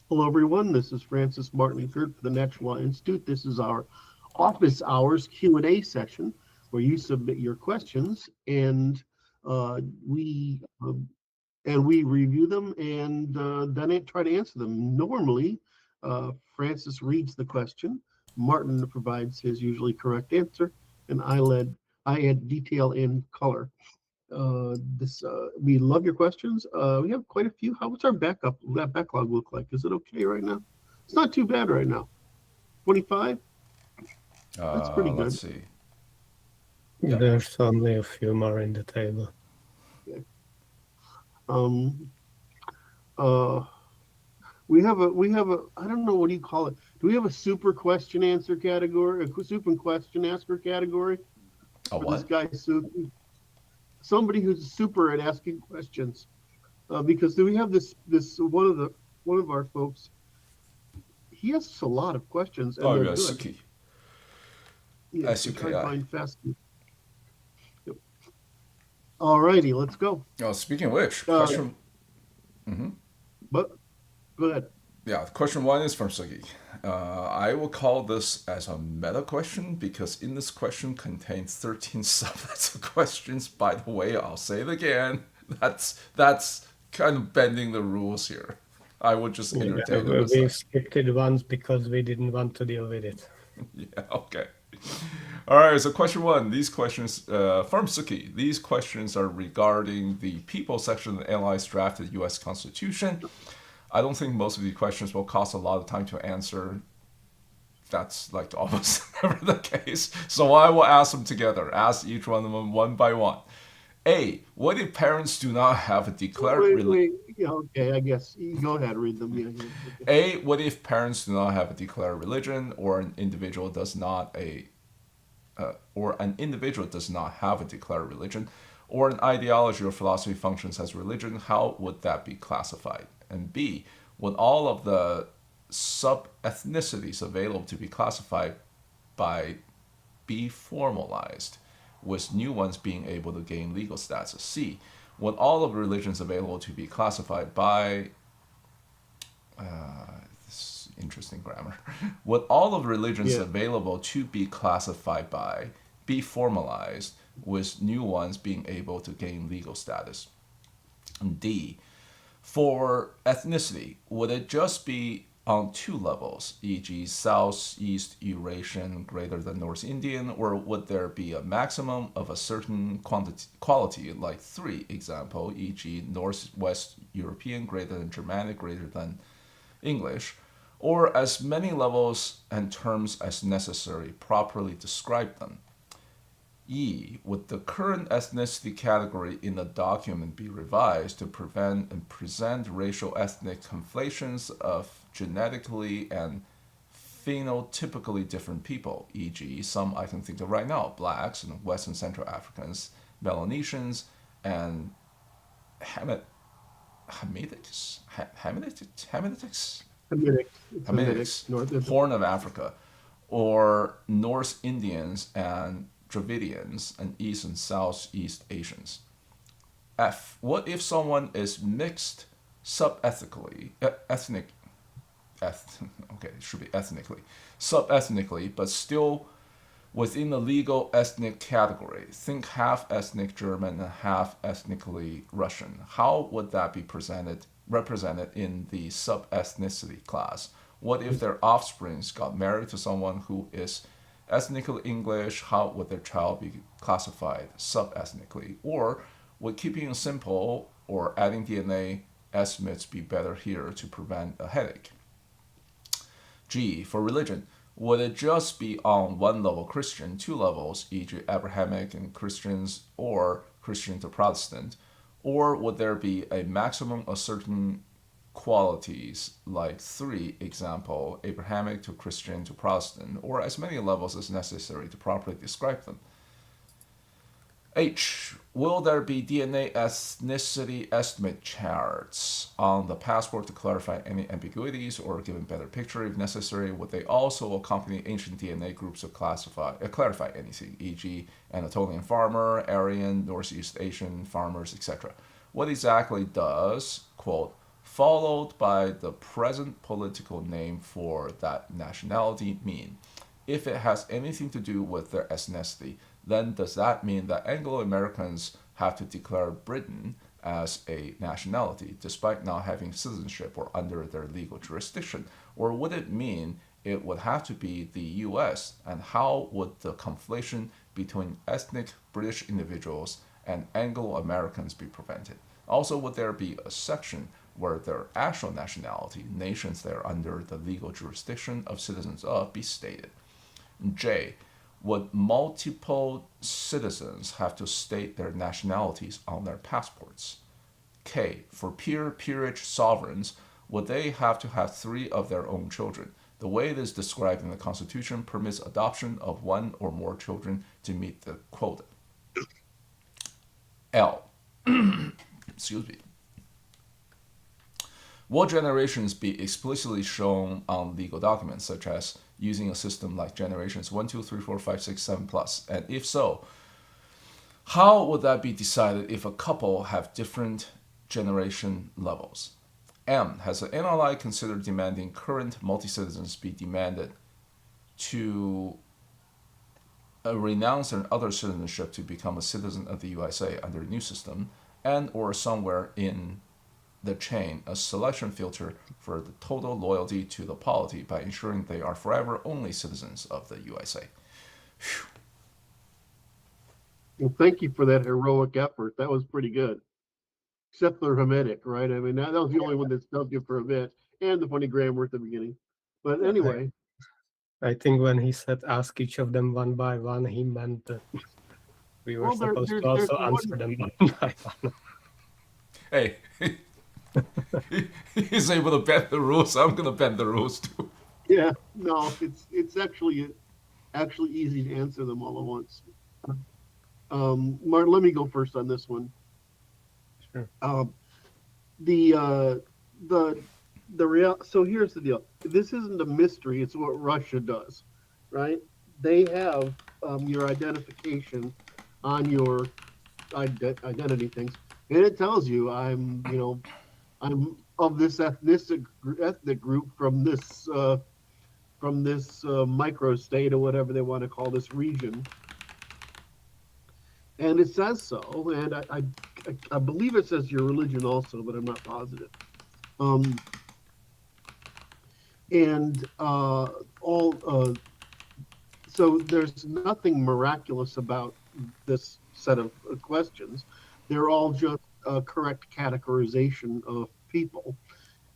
Hello, everyone. This is Francis Martin and Curt for the Natural Law Institute. This is our office hours Q&A session where you submit your questions and uh, we um, we review them and then try to answer them. Normally, Francis reads the question, Martin provides his usually correct answer, and I add detail and color. This We love your questions. We have quite a few. What's our backlog look like? Is it okay right now? It's not too bad right now. 25. That's pretty Let's good. see. Yeah. There's only a few more in the table. Okay. Um. Uh. We have a. I don't know, what do you call it? Do we have a super question answer category? A super question asker category A for this what? guy Suki? Somebody who's super at asking questions. Because do we have this one of our folks? He asks a lot of questions and Oh, they're yeah, good. Suki. Yeah, so try to SUKI. find fast. Yep. All righty, let's go. Oh, speaking of which, Uh, question. Hmm. but go ahead. Yeah, question one is from Suki. I will call this as a meta question because in this question contains 13 sublets of questions. By the way, I'll say it again. That's kind of bending the rules here. I would just Yeah, entertain it we aside. skipped it once because we didn't want to deal with it. Yeah, okay. All right, so question one. These questions from Suki. These questions are regarding the people section of the analyzed drafted U.S. Constitution. I don't think most of these questions will cost a lot of time to answer. That's like almost never the case. So I will ask them together. Ask each one of them one by one. A. What if parents do not have a declared Wait. Yeah, okay. I guess you go ahead, read them. Yeah, yeah. Okay. A. What if parents do not have a declared religion, or an individual does not have a declared religion, or an ideology or philosophy functions as religion? How would that be classified? And B. Would all of the sub-ethnicities available to be classified by be formalized, with new ones being able to gain legal status? C. Would all of the religions available to be classified by this interesting grammar. Would all of the religions Yeah. available to be classified by be formalized, with new ones being able to gain legal status? And D. For ethnicity, would it just be on two levels, e.g., Southeast Eurasian greater than North Indian, or would there be a maximum of a certain quality, like three, example, e.g., Northwest European greater than Germanic greater than English, or as many levels and terms as necessary properly describe them? E. Would the current ethnicity category in the document be revised to prevent and present racial ethnic conflations of genetically and phenotypically different people, e.g., some I can think of right now, blacks and West and Central Africans, Melanesians, and Hamid, Hamitics, Hamitics, Hamitic. It's Hamitic. Hamitics, North. Horn of Africa, or North Indians and Dravidians, and East and Southeast Asians? F. What if someone is mixed sub-ethnically, okay, it should be ethnically, sub-ethnically, but still within the legal ethnic category? Think half ethnic German and half ethnically Russian. How would that be represented in the sub-ethnicity class? What if their offsprings got married to someone who is ethnically English? How would their child be classified sub-ethnically? Or would keeping it simple or adding DNA estimates be better here to prevent a headache? G. For religion, would it just be on one level Christian, two levels, e.g., Abrahamic and Christians, or Christian to Protestant? Or would there be a maximum of certain qualities, like three, example, Abrahamic to Christian to Protestant, or as many levels as necessary to properly describe them? H. Will there be DNA ethnicity estimate charts on the passport to clarify any ambiguities or give a better picture if necessary? Would they also accompany ancient DNA groups to clarify anything, e.g., Anatolian farmer, Aryan, Northeast Asian farmers, etc.? What exactly does, quote, followed by the present political name for that nationality mean? If it has anything to do with their ethnicity, then does that mean that Anglo Americans have to declare Britain as a nationality despite not having citizenship or under their legal jurisdiction? Or would it mean it would have to be the US? And how would the conflation between ethnic British individuals and Anglo Americans be prevented? Also, would there be a section where their actual nationality, nations they are under the legal jurisdiction of citizens of, be stated? J. Would multiple citizens have to state their nationalities on their passports? K. For peerage sovereigns, would they have to have 3 of their own children? The way it is described in the Constitution permits adoption of 1 or more children to meet the quota. L. Excuse me. Will generations be explicitly shown on legal documents, such as using a system like generations 1, 2, 3, 4, 5, 6, 7 plus? And if so, how would that be decided if a couple have different generation levels? M. Has the NLI considered demanding current multi-citizens be demanded to renounce their other citizenship to become a citizen of the USA under the new system, and or somewhere in the chain a selection filter for the total loyalty to the polity by ensuring they are forever only citizens of the USA? Well, thank you for that heroic effort. That was pretty good. Except for Hermetic, right? I mean, that was the only one that stumped you for a bit, and the funny grammar at the beginning. But anyway, I think when he said ask each of them one by one, he meant that we were well, supposed to there's also answer one. them one by one. Hey, he's able to bend the rules. I'm gonna bend the rules too. Yeah, no, it's actually easy to answer them all at once. Martin, let me go first on this one. Sure. The real. So here's the deal. This isn't a mystery. It's what Russia does, right? They have your identification on your identity things, and it tells you I'm of this ethnic group from this microstate or whatever they want to call this region, and it says so. And I believe it says your religion also, but I'm not positive. And all so there's nothing miraculous about this set of questions. They're all just a correct categorization of people.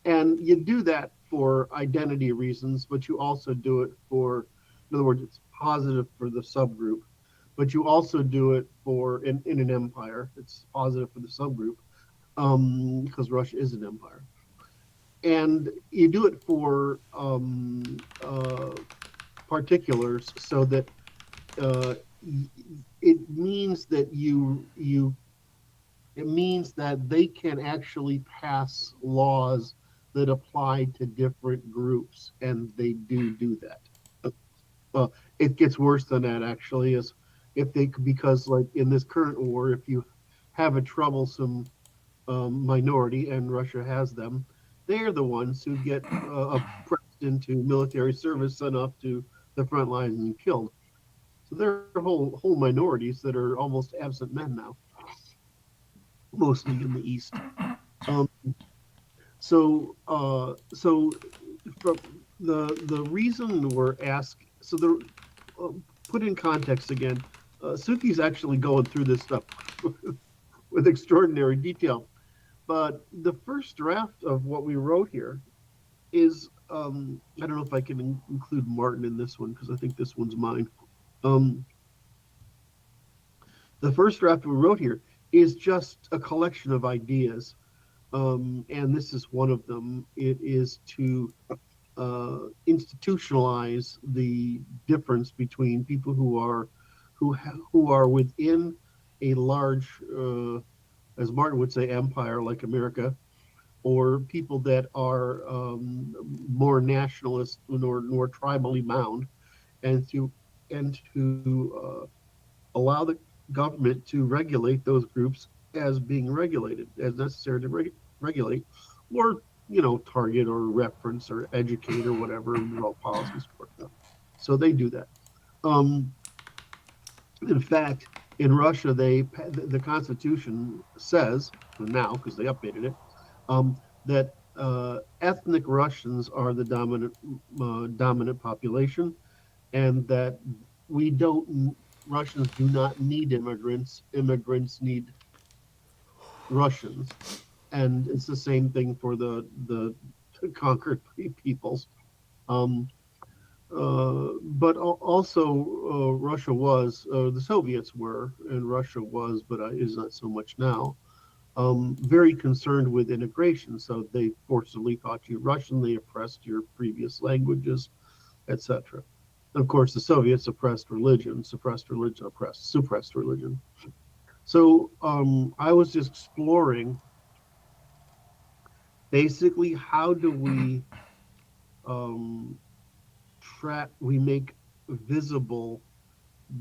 And you do that for identity reasons, but you also do it for, in other words, it's positive for the subgroup, but you also do it for, in an empire, it's positive for the subgroup, because Russia is an empire. And you do it for particulars so that it means that it means that they can actually pass laws that apply to different groups, and they do that. It gets worse than that, actually, is if they, because like in this current war, if you have a troublesome minority, and Russia has them, they're the ones who get pressed into military service, sent up to the front lines and killed. So there are whole minorities that are almost absent men now, mostly in the East. So from the reason we're asked, so the put in context again, Suki's actually going through this stuff with extraordinary detail. But the first draft of what we wrote here is, I don't know if I can include Martin in this one, because I think this one's mine. The first draft we wrote here is just a collection of ideas, and this is one of them. It is to institutionalize the difference between people who are within a large, as Martin would say, empire like America, or people that are more nationalist or more tribally bound, and to allow the government to regulate those groups as being regulated, as necessary to regulate, or target or reference or educate or whatever and develop policies for them. So they do that. Um, in fact, in Russia, the Constitution says now, because they updated it, that ethnic Russians are the dominant population, and that we don't Russians do not need immigrants. Immigrants need Russians, and it's the same thing for the conquered peoples. Um, but also, Russia was, the Soviets were, and Russia was, but is not so much now, very concerned with integration. So they forcibly taught you Russian, they oppressed your previous languages, etc. Of course, the Soviets suppressed religion, suppressed religion. So I was just exploring basically how do um, we make visible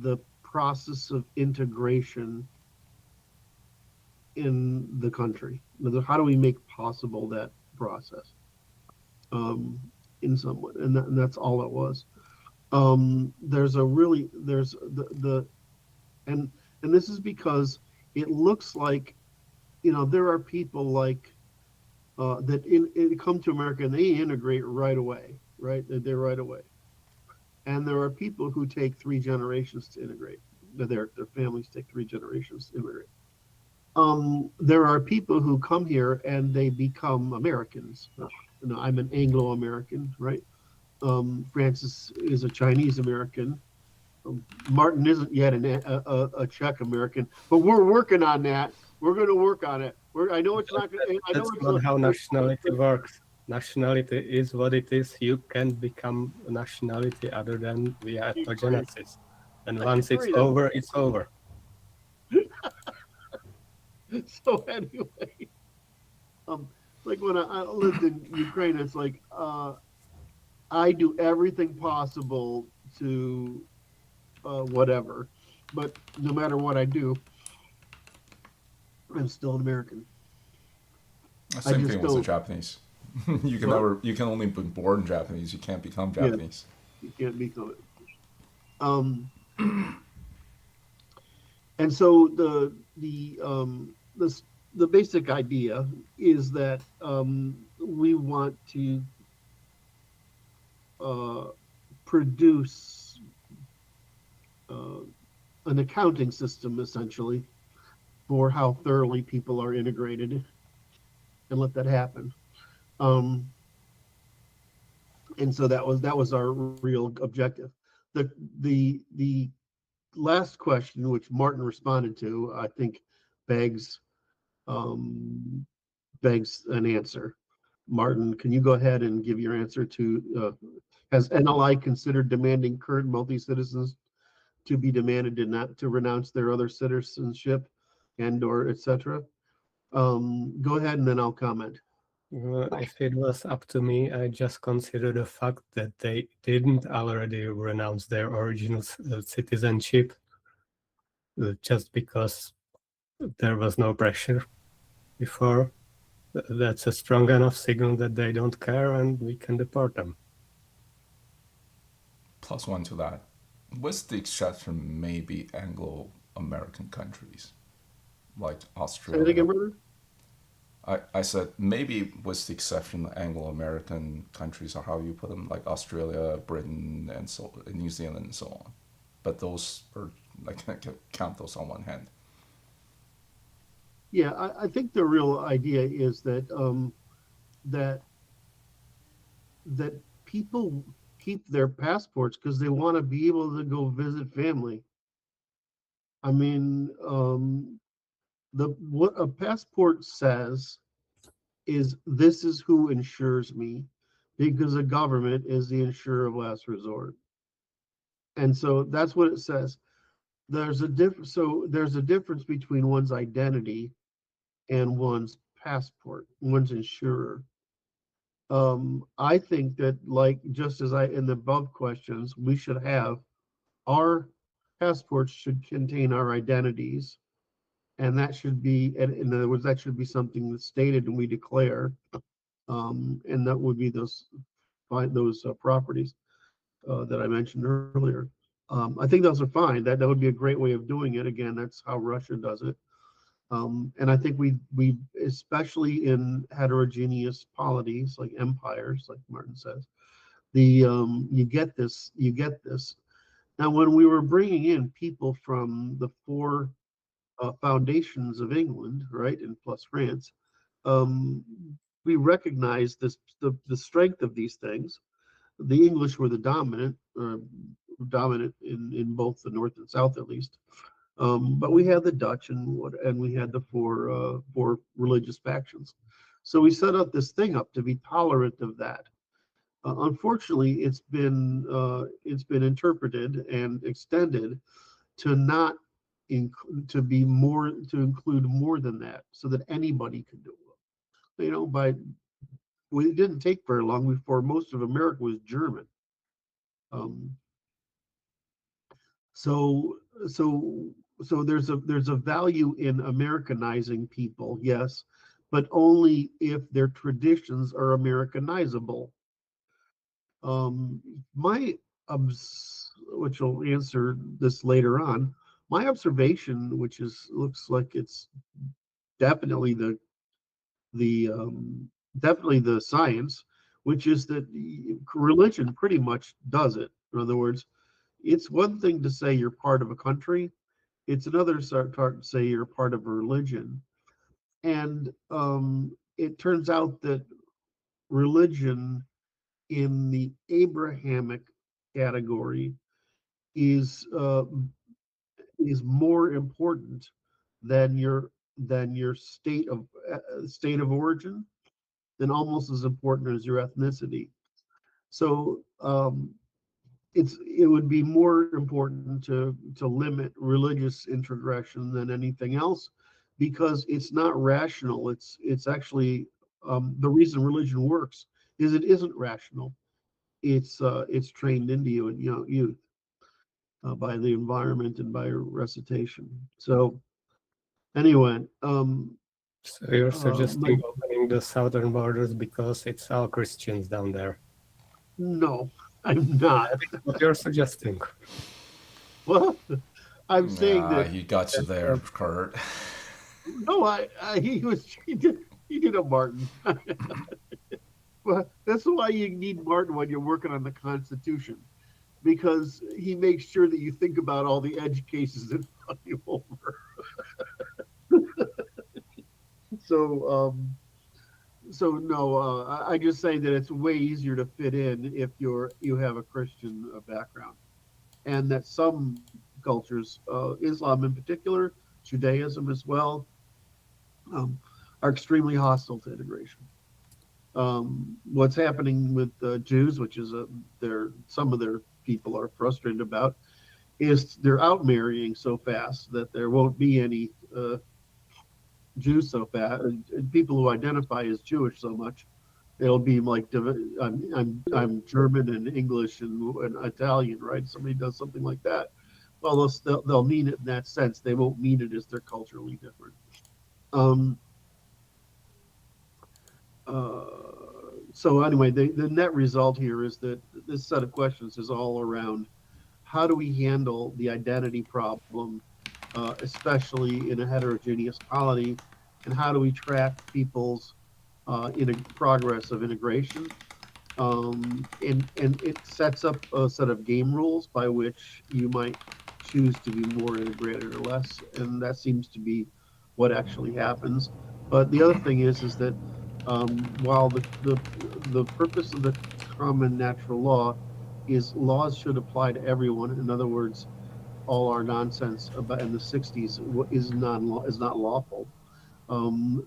the process of integration in the country. How do we make possible that process um, in some way? And that's all it was. There's a really there's the and and this is because it looks like there are people like that come to America and they integrate right away, right? They're right away. And there are people who take 3 generations to integrate. Their families take 3 generations to integrate. There are people who come here and they become Americans. I'm an Anglo-American, right? Francis is a Chinese American. Martin isn't yet a Czech American, but we're working on that. We're going to work on it. I know it's not. I know That's it's not how nationality works. Nationality is what it is. You can become a nationality other than via ethnogenesis. And I once it's agree. over, it's over. So anyway, um, like when I lived in Ukraine, it's like I do everything possible to whatever, but no matter what I do, I'm still an American. I Same just thing with the don't. Japanese. What? You can only be born Japanese. You can't become Yeah, Japanese. you can't become it. Um, and so the basic idea is that we want to uh, produce uh, an accounting system essentially for how thoroughly people are integrated and let that happen. Um, and so that was our real objective. The last question, which Martin responded to, I think begs um, begs an answer. Martin, can you go ahead and give your answer to has NLI considered demanding current multi-citizens to be demanded to renounce their other citizenship and or etc.? Go ahead and then I'll comment. If it was up to me, I just consider the fact that they didn't already renounce their original citizenship just because there was no pressure before. That's a strong enough signal that they don't care and we can deport them. Plus one to that. With the exception, maybe Anglo-American countries like Say it again, Australia. brother. I said maybe with the exception of Anglo-American countries, or how you put them, like Australia, Britain, and New Zealand, and so on. But those are, I can't count those on one hand. Yeah, I think the real idea is that that people keep their passports because they want to be able to go visit family. I mean, what a passport says is this is who insures me, because the government is the insurer of last resort, and so that's what it says. There's a difference between one's identity and one's passport, one's insurer. I think that, like, just as in the above questions, we should have our passports should contain our identities, and that should be, in other words, that should be something that's stated and we declare. And that would be those properties that I mentioned earlier. I think those are fine. That would be a great way of doing it. Again, that's how Russia does it. And I think we especially in heterogeneous polities like empires, like Martin says, you get this. Now, when we were bringing in people from the four foundations of England, right, and plus France, um, we recognized the strength of these things. The English were the dominant in both the North and South at least. But we had the Dutch and we had the four religious factions. So we set up this thing up to be tolerant of that. Unfortunately, it's been interpreted and extended to not to include more than that, so that anybody can do it. By it didn't take very long before most of America was German. Um, so so so there's a value in Americanizing people, yes, but only if their traditions are Americanizable. My which will answer this later on. My observation, which looks like it's definitely the science, which is that religion pretty much does it. In other words, it's one thing to say you're part of a country. It's another to say you're part of a religion. And it turns out that religion in the Abrahamic category is uh, is more important than your state of origin, and almost as important as your ethnicity. So it would be more important to limit religious introgression than anything else, because it's not rational. It's actually the reason religion works is it isn't rational. It's trained into you and youth by the environment and by recitation. So anyway, So you're my, suggesting opening the southern borders because it's all Christians down there. no, I'm not. That is what you're suggesting. Well, I'm saying Ah, that he got you there, Kurt. no, he did a Martin. Well, that's why you need Martin when you're working on the Constitution, because he makes sure that you think about all the edge cases that fuck you over. So, so no, I just say that it's way easier to fit in if you have a Christian background, and that some cultures, Islam in particular, Judaism as well, um, are extremely hostile to integration. What's happening with Jews, which is some of their people are frustrated about, is they're out marrying so fast that there won't be any Jews so fast, and people who identify as Jewish so much. It'll be like I'm German and English and Italian, right? Somebody does something like that. Well, they'll mean it in that sense. They won't mean it as they're culturally different. Um, uh, so anyway, the net result here is that this set of questions is all around how do we handle the identity problem, especially in a heterogeneous polity, and how do we track people's in a progress of integration. And it sets up a set of game rules by which you might choose to be more integrated or less, and that seems to be what actually happens. But the other thing is that while the purpose of the common natural law is laws should apply to everyone. In other words, all our nonsense about in the '60s is not lawful.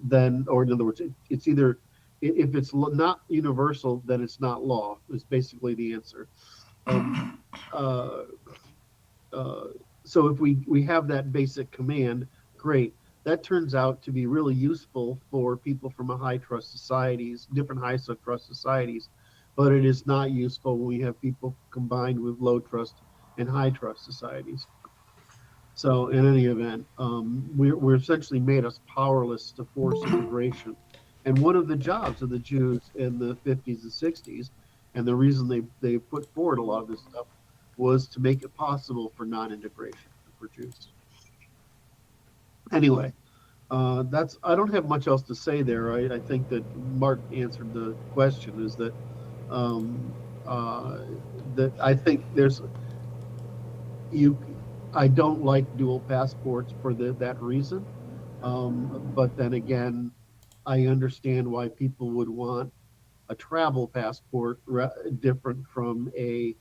Then, or in other words, it's either if it's not universal, then it's not law. Is basically the answer. Um, uh, uh, so if we have that basic command, great. That turns out to be really useful for people from a high trust societies, different high trust societies, but it is not useful when we have people combined with low trust and high trust societies. So in any event, we're essentially made us powerless to force integration. And one of the jobs of the Jews in the 50s and 60s, and the reason they put forward a lot of this stuff, was to make it possible for non-integration for Jews. Anyway, that's I don't have much else to say there. I think that Mark answered the question. Is that that I think there's you. I don't like dual passports for that reason. But then again, I understand why people would want a travel passport different from a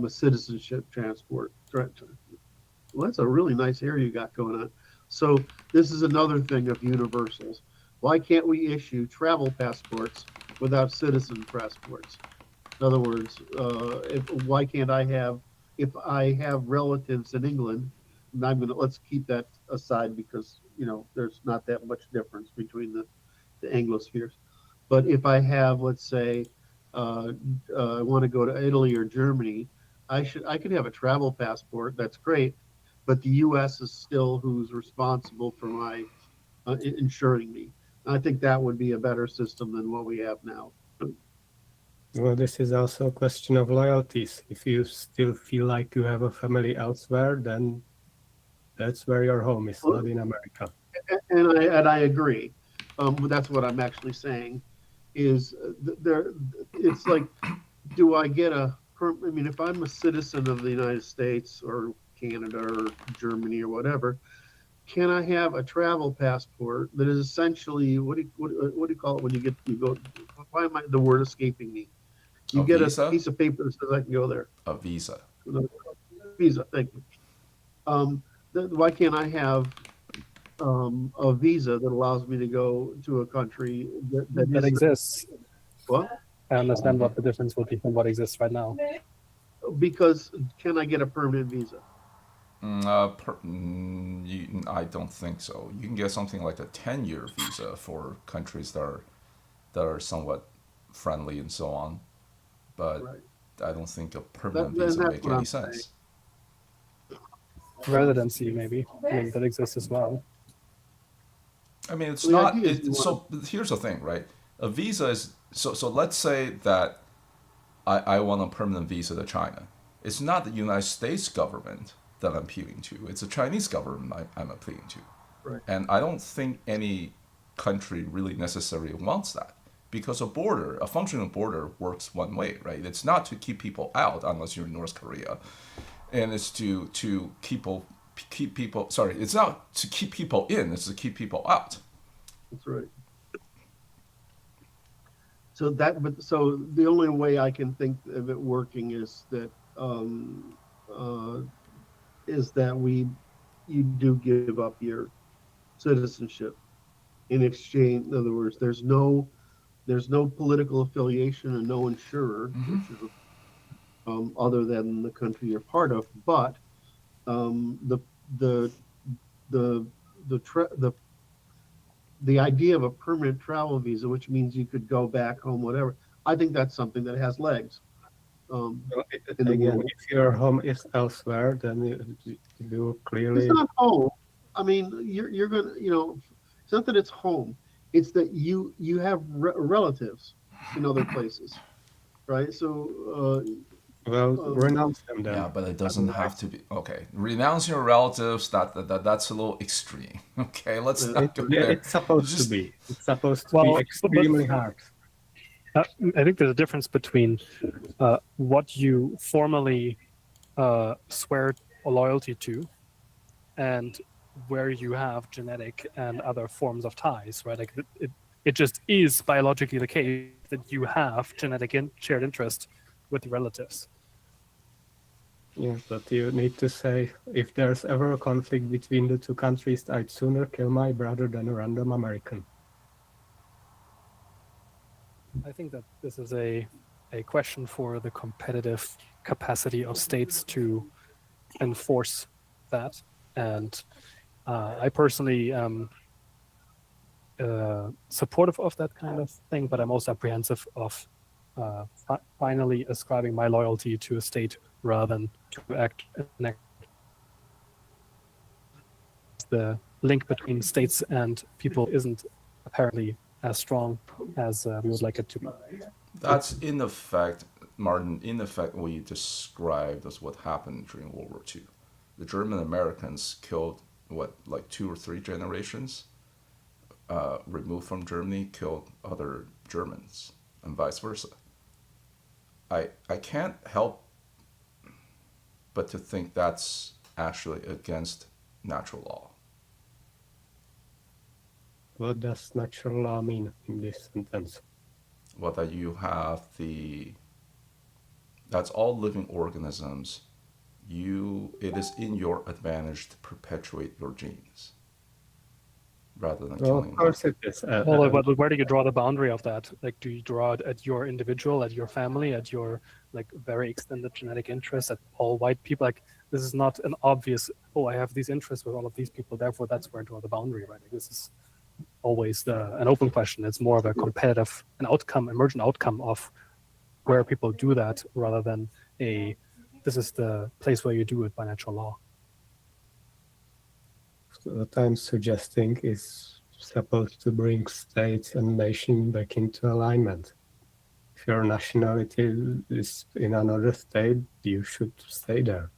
citizenship transport. Well, that's a really nice area you got going on. So this is another thing of universals. Why can't we issue travel passports without citizen passports? In other words, why can't I have, if I have relatives in England, and let's keep that aside because, there's not that much difference between the Anglospheres. But if I have, let's say, I want to go to Italy or Germany, I could have a travel passport. That's great, but the U.S. is still who's responsible for my insuring me. I think that would be a better system than what we have now. Well, this is also a question of loyalties. If you still feel like you have a family elsewhere, then that's where your home is, not in America. And I agree. That's what I'm actually saying. Is there? It's like, do I get a? I mean, if I'm a citizen of the United States or Canada or Germany or whatever, can I have a travel passport that is essentially what do you call it when you go? Why am the word escaping me? You get visa? a piece of paper that says I can go there. A visa. Visa, thank you. Why can't I have a visa that allows me to go to a country that exists? What? I understand what the difference would be from what exists right now. Because can I get a permanent visa? I don't think so. You can get something like a 10-year visa for countries that are somewhat friendly and so on, but Right. I don't think a permanent visa makes any sense. Residency, maybe. I mean, that exists as well. I mean, it's Well, not. So here's the thing, right? A visa is so. Let's say that I want a permanent visa to China. It's not the United States government that I'm appealing to. It's the Chinese government I'm appealing to. Right. And I don't think any country really necessarily wants that, because a functional border works one way, right? It's not to keep people out unless you're in North Korea, and it's to keep people. Sorry, it's not to keep people in. It's to keep people out. That's right. So the only way I can think of it working is that you do give up your citizenship in exchange. In other words, there's no political affiliation and no insurer, which is other than the country you're part of. But the idea of a permanent travel visa, which means you could go back home, whatever, I think that's something that has legs. Again, if your home is elsewhere, then you clearly. It's not home. I mean, you're gonna, it's not that it's home. It's that you have relatives in other places, right? So. Renounce them then. Yeah, but it doesn't have to be. Okay, renounce your relatives. That's a little extreme. Okay, let's not go there. It's supposed to be. It's supposed to be extremely hard. I think there's a difference between what you formally swear loyalty to and where you have genetic and other forms of ties, right? Like it just is biologically the case that you have genetic shared interest with relatives. Yes, but you need to say, if there's ever a conflict between the two countries, I'd sooner kill my brother than a random American. I think that this is a question for the competitive capacity of states to enforce that. And I personally am supportive of that kind of thing, but I'm also apprehensive of finally ascribing my loyalty to a state rather than to act. The link between states and people isn't apparently as strong as we would like it to be. That's in effect, Martin, in effect what you described as what happened during World War II. The German Americans killed, what, like 2 or 3 generations removed from Germany, killed other Germans, and vice versa. I can't help but to think that's actually against natural law. What does natural law mean in this sentence? Well, that you have that's all living organisms. It is in your advantage to perpetuate your genes rather than Well, killing of them. course it is. Well, but where do you draw the boundary of that? Like, do you draw it at your individual, at your family, at your like very extended genetic interests, at all white people? Like, this is not an obvious, oh, I have these interests with all of these people, therefore that's where I draw the boundary, right? Like, this is always an open question. It's more of a competitive, emergent outcome of where people do that rather than this is the place where you do it by natural law. So what I'm suggesting is supposed to bring states and nation back into alignment. If your nationality is in another state, you should stay there.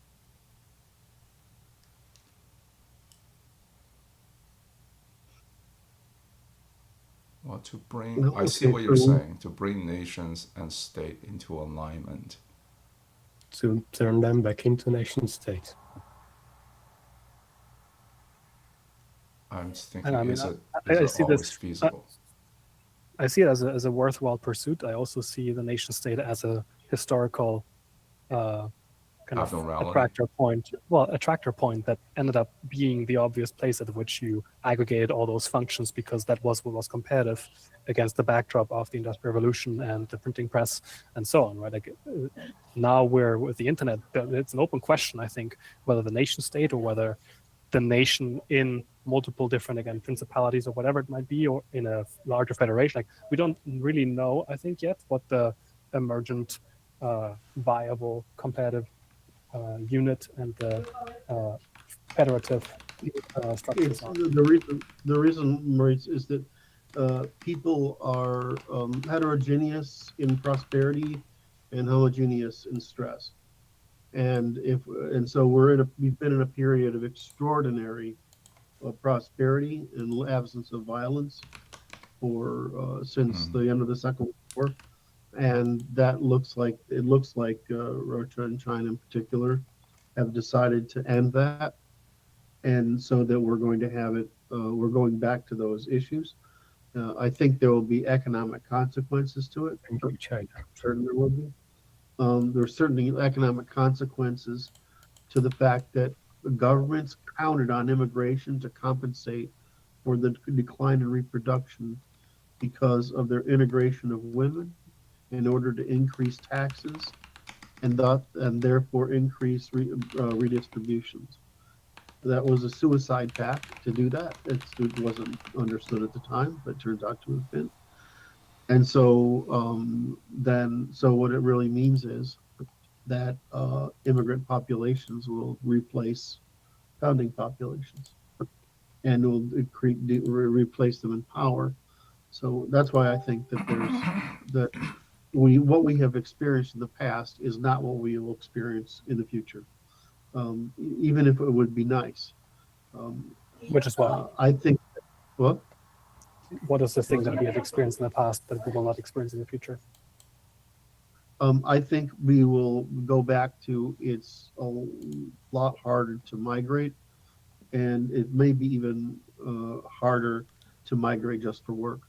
Well, to bring, No, I see okay, what you're so- saying, to bring nations and state into alignment. To turn them back into nation states. I'm just thinking, And I mean, is it I see always this. feasible? I see it as a worthwhile pursuit. I also see the nation state as a historical kind of Abnormality. attractor point that ended up being the obvious place at which you aggregated all those functions because that was what was competitive against the backdrop of the Industrial Revolution and the printing press and so on, right? Like now we're with the internet, it's an open question, I think, whether the nation state or whether the nation in multiple different, again, principalities or whatever it might be, or in a larger federation. Like we don't really know, I think, yet what the emergent viable competitive unit and the federative structures It's are. the reason, Maurice, is that people are heterogeneous in prosperity and homogeneous in stress, and so we've been in a period of extraordinary prosperity and absence of violence for since the end of the Second World War, and it looks like Russia and China in particular have decided to end that, and so that we're going to have it. We're going back to those issues. I think there will be economic consequences to it. In China. Certainly there will be. There's certainly economic consequences to the fact that the governments counted on immigration to compensate for the decline in reproduction because of their integration of women in order to increase taxes and therefore increase redistributions. That was a suicide pact to do that. It wasn't understood at the time, but turns out to have been. And so so what it really means is that immigrant populations will replace founding populations and will replace them in power. So that's why I think that what we have experienced in the past is not what we will experience in the future, even if it would be nice. Which is what? I think. What? What is the thing that we have experienced in the past that we will not experience in the future? I think we will go back to it's a lot harder to migrate, and it may be even harder to migrate just for work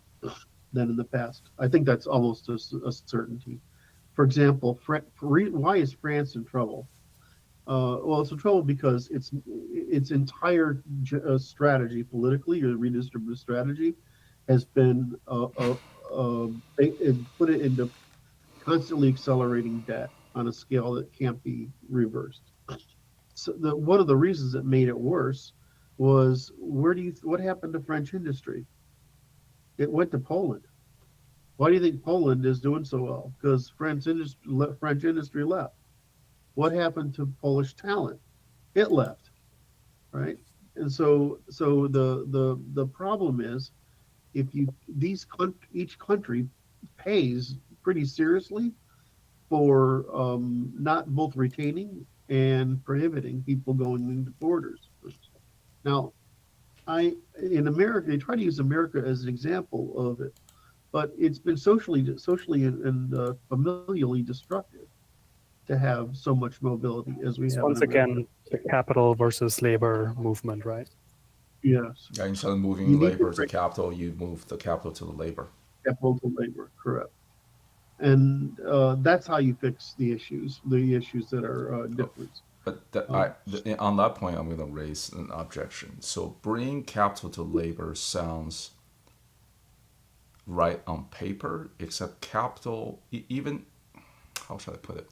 than in the past. I think that's almost a certainty. For example, why is France in trouble? Well, it's in trouble because its entire strategy politically, or redistributive strategy, has been put it into constantly accelerating debt on a scale that can't be reversed. So one of the reasons that made it worse was what happened to French industry? It went to Poland. Why do you think Poland is doing so well? Because French industry left. What happened to Polish talent? It left, right? And so the problem is each country pays pretty seriously for not both retaining and prohibiting people going into borders. Now, in America, they try to use America as an example of it, but it's been socially and familially destructive to have so much mobility as we It's have in once America. again the capital versus labor movement, right? Yes, Yeah, instead of you moving need to labor to bring capital, you move the capital to the labor. capital to labor, correct. And that's how you fix the issues that are Oh, different. but Um, on that point, I'm going to raise an objection. So bringing capital to labor sounds right on paper, except capital, even, how should I put it?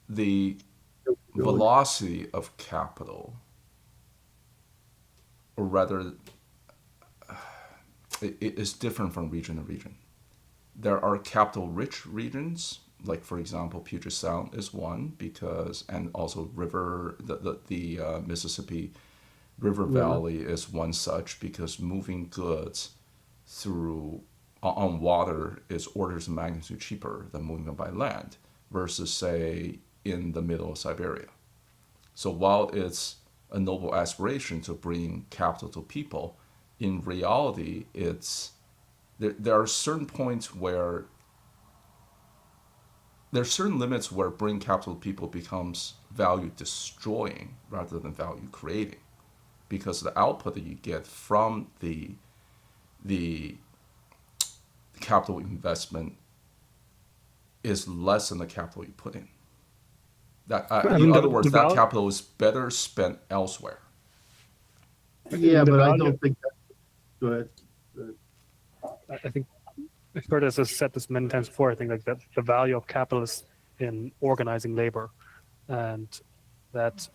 The velocity of capital, or rather, it is different from region to region. There are capital-rich regions, like for example, Puget Sound is one because, and also the Mississippi River Valley is one such because moving goods through on water is orders of magnitude cheaper than moving them by land versus say in the middle of Siberia. So while it's a noble aspiration to bring capital to people, in reality, there are certain points where there are certain limits where bringing capital to people becomes value destroying rather than value creating, because the output that you get from the capital investment is less than the capital you put in. That I in mean, other words, that val- capital is better spent elsewhere. yeah, the but I value. don't think that. Go ahead. I think Curt has said this many times before. I think like that the value of capital is in organizing labor, and that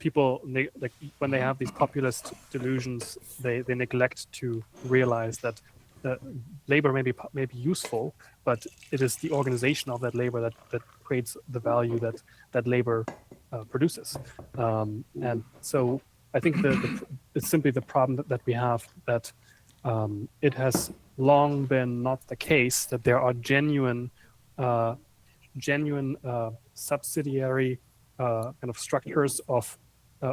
people like when they have these populist delusions, they neglect to realize that labor may be useful, but it is the organization of that labor that creates the value that labor produces. And so I think it's simply the problem that we have, that it has long been not the case that there are genuine subsidiary kind of structures of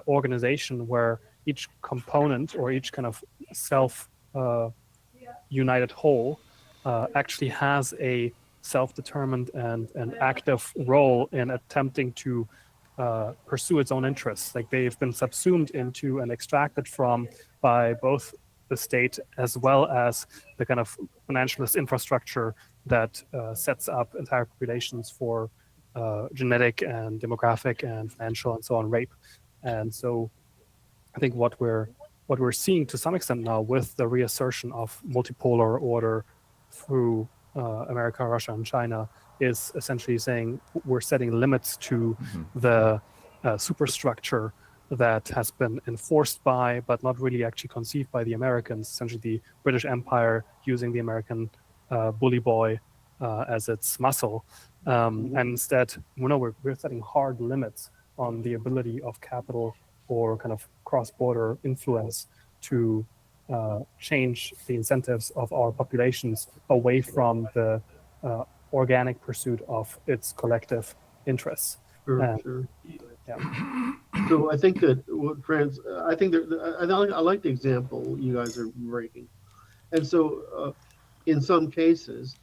organization where each component or each kind of self united whole actually has a self-determined and an active role in attempting to pursue its own interests. Like they've been subsumed into and extracted from by both the state as well as the kind of financialist infrastructure that sets up entire populations for genetic and demographic and financial and so on rape. And so I think what we're seeing to some extent now with the reassertion of multipolar order through America, Russia, and China is essentially saying we're setting limits to the superstructure that has been enforced by, but not really actually conceived by the Americans, essentially the British Empire using the American bully boy as its muscle. And instead, we're setting hard limits on the ability of capital or kind of cross-border influence to change the incentives of our populations away from the organic pursuit of its collective interests. Sure. Yeah. So I think that what Franz, I think that I like the example you guys are breaking, and so in some cases,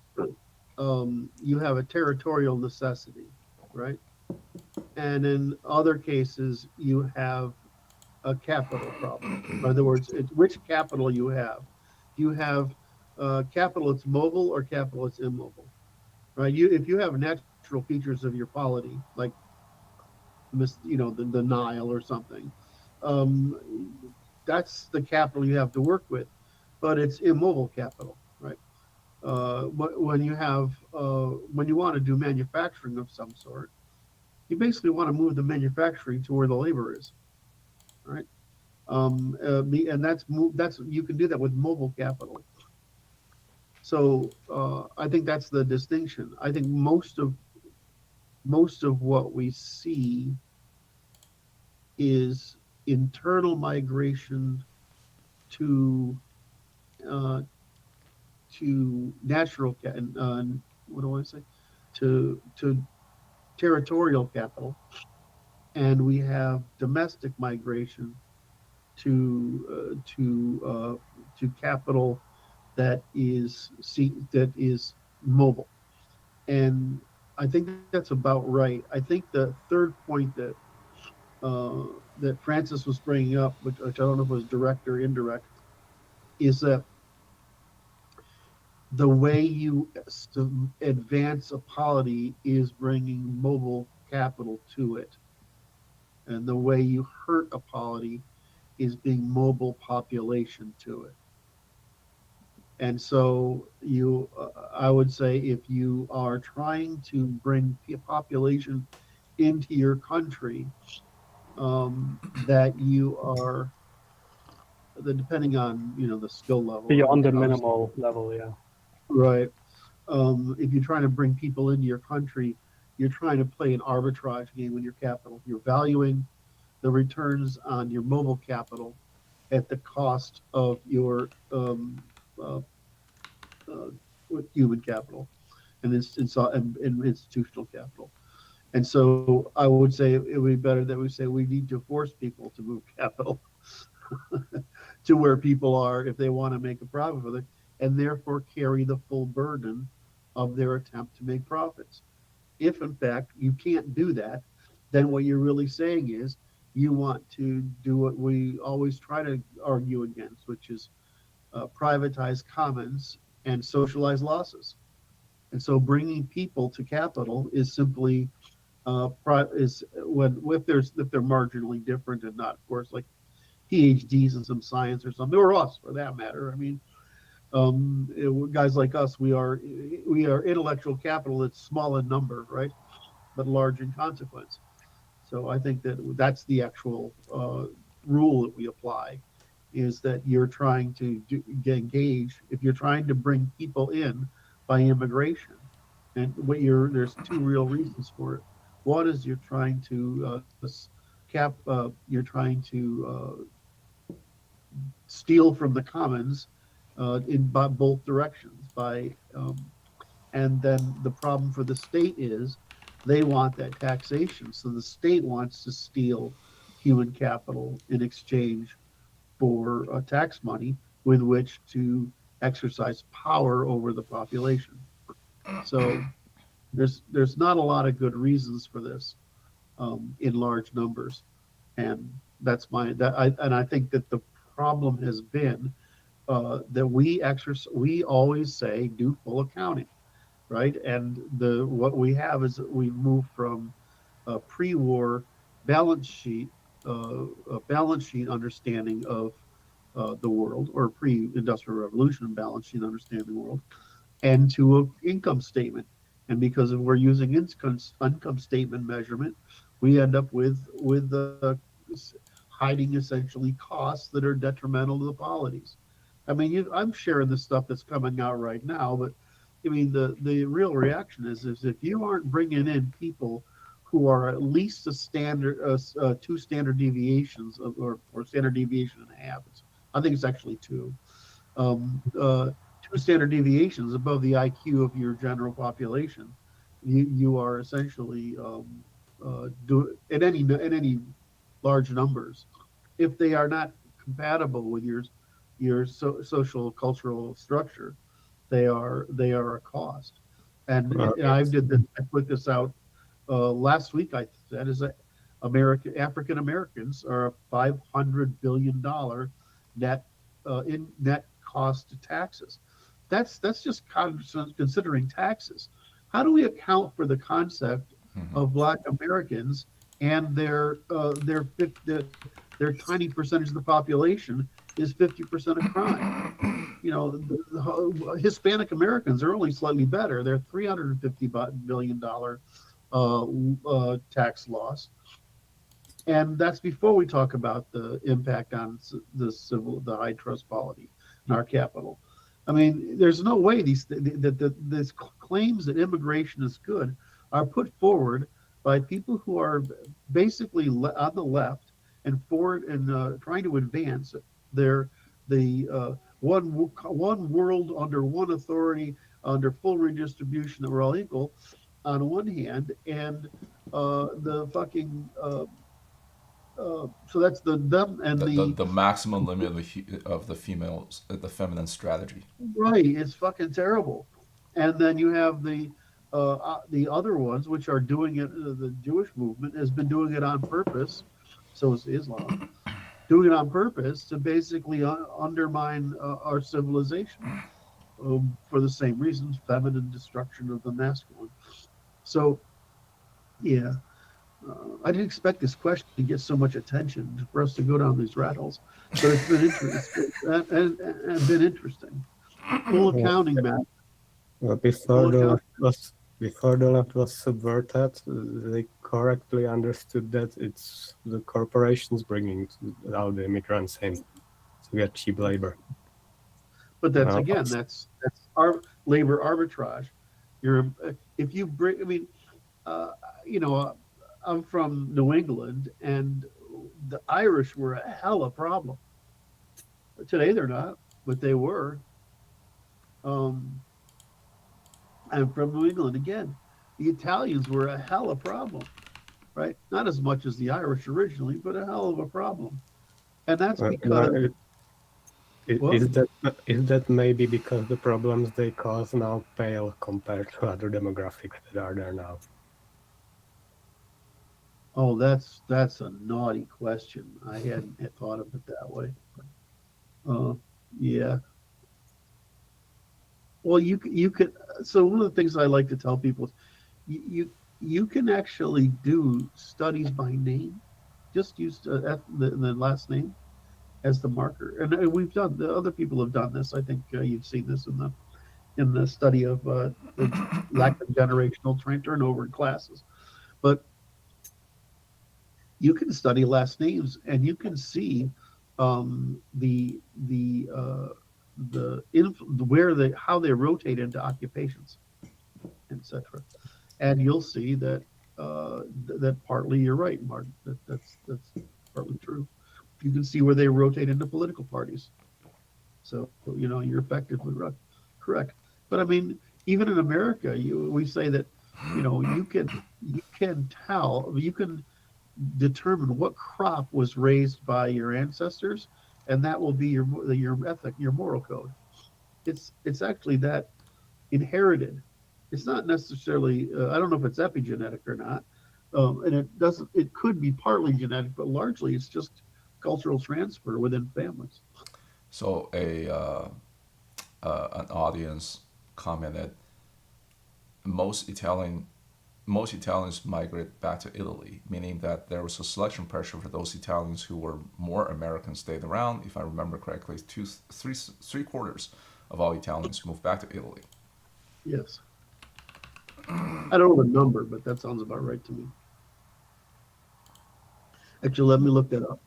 you have a territorial necessity, right? And in other cases, you have a capital problem. In other words, it's which capital you have. Do you have capital that's mobile or capital that's immobile? Right? If you have natural features of your polity, like the Nile or something, that's the capital you have to work with, but it's immobile capital, right? When you want to do manufacturing of some sort, you basically want to move the manufacturing to where the labor is, right? And that's you can do that with mobile capital. So I think that's the distinction. I think most of what we see is internal migration to uh, to what do I say? To territorial capital, and we have domestic migration to capital that is mobile. And I think that's about right. I think the third point uh, that Francis was bringing up, which I don't know if it was direct or indirect, is that the way you advance a polity is bringing mobile capital to it, and the way you hurt a polity is being mobile population to it. And so I would say, if you are trying to bring population into your country, that you are, depending on the skill level. Beyond the Obviously, minimal level, yeah. right. If you're trying to bring people into your country, you're trying to play an arbitrage game with your capital. You're valuing the returns on your mobile capital at the cost of your uh, uh, human capital and institutional capital. And so I would say it would be better that we say we need to force people to move capital to where people are if they want to make a profit with it, and therefore carry the full burden of their attempt to make profits. If in fact you can't do that, then what you're really saying is you want to do what we always try to argue against, which is privatize commons and socialize losses. And so bringing people to capital is simply is when if they're marginally different, and not, of course, like PhDs in some science or something, or us for that matter. I mean, guys like us, we are intellectual capital that's small in number, right, but large in consequence. So I think that's the actual rule that we apply, is that you're trying to engage, if you're trying to bring people in by immigration, and there's two real reasons for it. One is you're trying to you're trying to steal from the commons in both directions. And then the problem for the state is they want that taxation. So the state wants to steal human capital in exchange for tax money with which to exercise power over the population. So there's not a lot of good reasons for this in large numbers, and I think that the problem has been that we always say do full accounting, right? And what we have is that we move from a pre-war balance sheet understanding of the world, or pre-industrial revolution balance sheet understanding the world, and to an income statement. And because we're using income statement measurement, we end up with hiding essentially costs that are detrimental to the polities. I mean, I'm sharing the stuff that's coming out right now, but I mean, the real reaction is if you aren't bringing in people who are at least a standard, two standard deviations or standard deviation and a half. I think it's actually two. Two standard deviations above the IQ of your general population, you are essentially in any large numbers. If they are not compatible with your social cultural structure, they are a cost. And I put this out last week. I said is that African Americans are a $500 billion net cost to taxes. That's just considering taxes. How do we account for the concept of Black Americans and their tiny percentage of the population is 50% of crime? You know, the Hispanic Americans are only slightly better. They're $350 billion tax loss. And that's before we talk about the impact on the high trust polity in our capital. I mean, there's no way these claims that immigration is good are put forward by people who are basically on the left and forward and trying to advance the one world under one authority, under full redistribution that we're all equal on one hand, and the fucking so that's them and The maximum limit of the females, the feminine strategy. right. It's fucking terrible. And then you have the other ones which are doing it. The Jewish movement has been doing it on purpose. So is Islam doing it on purpose to basically undermine our civilization for the same reasons, feminine destruction of the masculine. So, yeah, I didn't expect this question to get so much attention for us to go down these rat holes, but it's been interesting and been interesting. Full accounting, Matt. Well, before the left was subverted, they correctly understood that it's the corporations bringing all the immigrants in to get cheap labor. But that's again, that's our labor arbitrage. If you bring, I mean, I'm from New England, and the Irish were a hell of a problem. Today they're not, but they were. I'm from New England again. The Italians were a hell of a problem, right? Not as much as the Irish originally, but a hell of a problem. And that's because is that maybe because the problems they cause now pale compared to other demographics that are there now? Oh, that's a naughty question. I hadn't thought of it that way. Yeah. Well, you could. So one of the things I like to tell people is you can actually do studies by name. Just use the last name as the marker, and we've done. The other people have done this. I think you've seen this in the study of the lack of generational turnover in classes, but you can study last names and you can see how they rotate into occupations, etc. And you'll see that that partly you're right, Martin. That's partly true. You can see where they rotate into political parties. So you're effectively correct. But I mean, even in America, we say that you can determine what crop was raised by your ancestors, and that will be your ethic, your moral code. It's actually that inherited. It's not necessarily. I don't know if it's epigenetic or not, and it doesn't. It could be partly genetic, but largely it's just cultural transfer within families. So an audience commented, most Italians migrate back to Italy, meaning that there was a selection pressure for those Italians who were more American stayed around. If I remember correctly, three quarters of all Italians moved back to Italy. Yes. I don't know the number, but that sounds about right to me. Actually, let me look that up.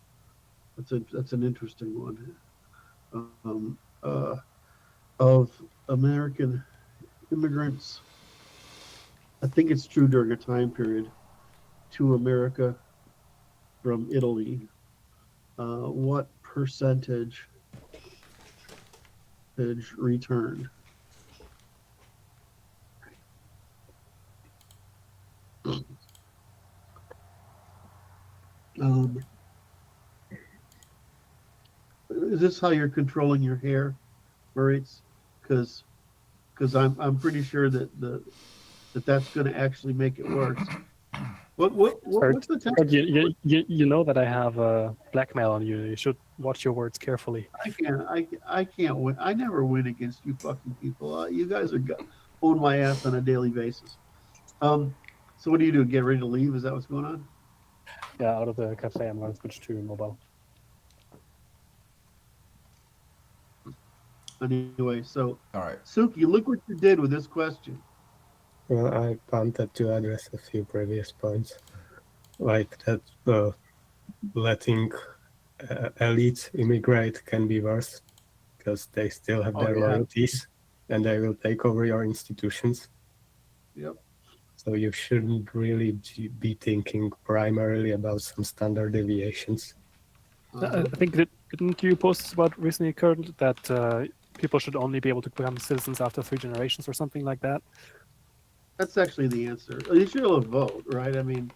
That's an interesting one. Of American immigrants, I think it's true during a time period to America from Italy. What percentage returned? Is this how you're controlling your hair, Maurice? Because I'm pretty sure that's going to actually make it worse. What's the Curt, you know that I have blackmail on you. You should watch your words carefully. I can't win. I never win against you fucking people. You guys are on my ass on a daily basis. So what do you do? Get ready to leave? Is that what's going on? Yeah, out of the cafe, I'm going to switch to mobile. Anyway, so All right. Suki, look what you did with this question. Well, I wanted to address a few previous points, like that letting elites immigrate can be worse because they still have their loyalties and they will take over your institutions. Yep. So you shouldn't really be thinking primarily about some standard deviations. I think that Didn't you post about recently, Curt, that people should only be able to become citizens after 3 generations or something like that? That's actually the answer. You should have a vote, right? I mean,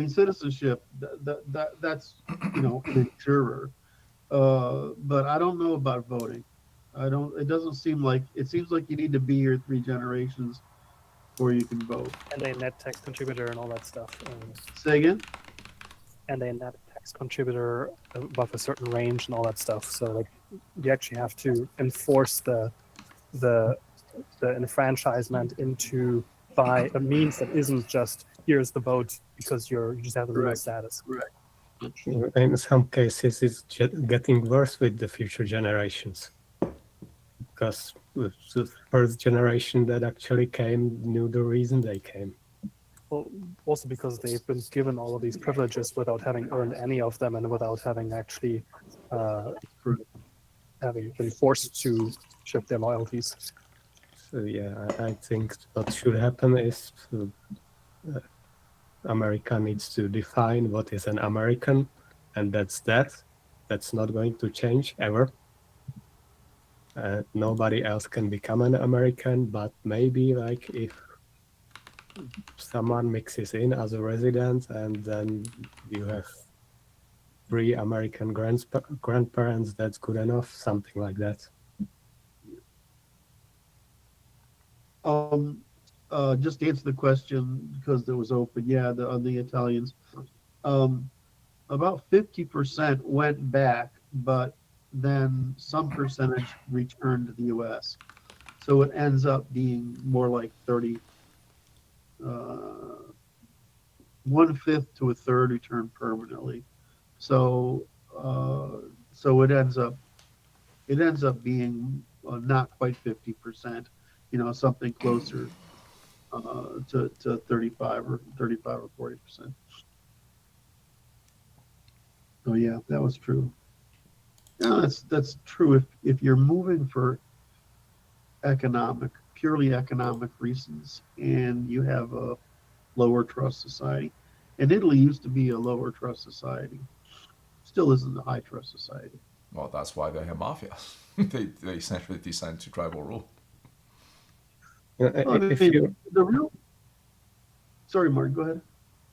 citizenship. That's an insurer. But I don't know about voting. I don't. It doesn't seem like. It seems like you need to be here 3 generations before you can vote. And a net tax contributor and all that stuff. Say again. And a net tax contributor above a certain range and all that stuff. So like, you actually have to enforce the enfranchisement into by a means that isn't just here's the vote because you just have the legal Correct. status. Correct. In some cases, it's getting worse with the future generations. Because the first generation that actually came knew the reason they came. Well, also because they've been given all of these privileges without having earned any of them and without having actually having been forced to shift their loyalties. So yeah, I think what should happen is America needs to define what is an American, and that's that. That's not going to change ever. Nobody else can become an American, but maybe like if someone mixes in as a resident and then you have 3 American grandparents, that's good enough, something like that. Just to answer the question because it was open. Yeah, on the Italians, about 50% went back, but then some percentage returned to the U.S. So it ends up being more like 30, 1/5 to a third return permanently. So it ends up being not quite 50%. Something closer to 35 or 40%. Oh yeah, that was true. Yeah, that's true. If you're moving for purely economic reasons, and you have a lower trust society, and Italy used to be a lower trust society, still isn't a high trust society. Well, that's why they have mafia. they essentially descend to tribal rule. Sorry, Mark, go ahead.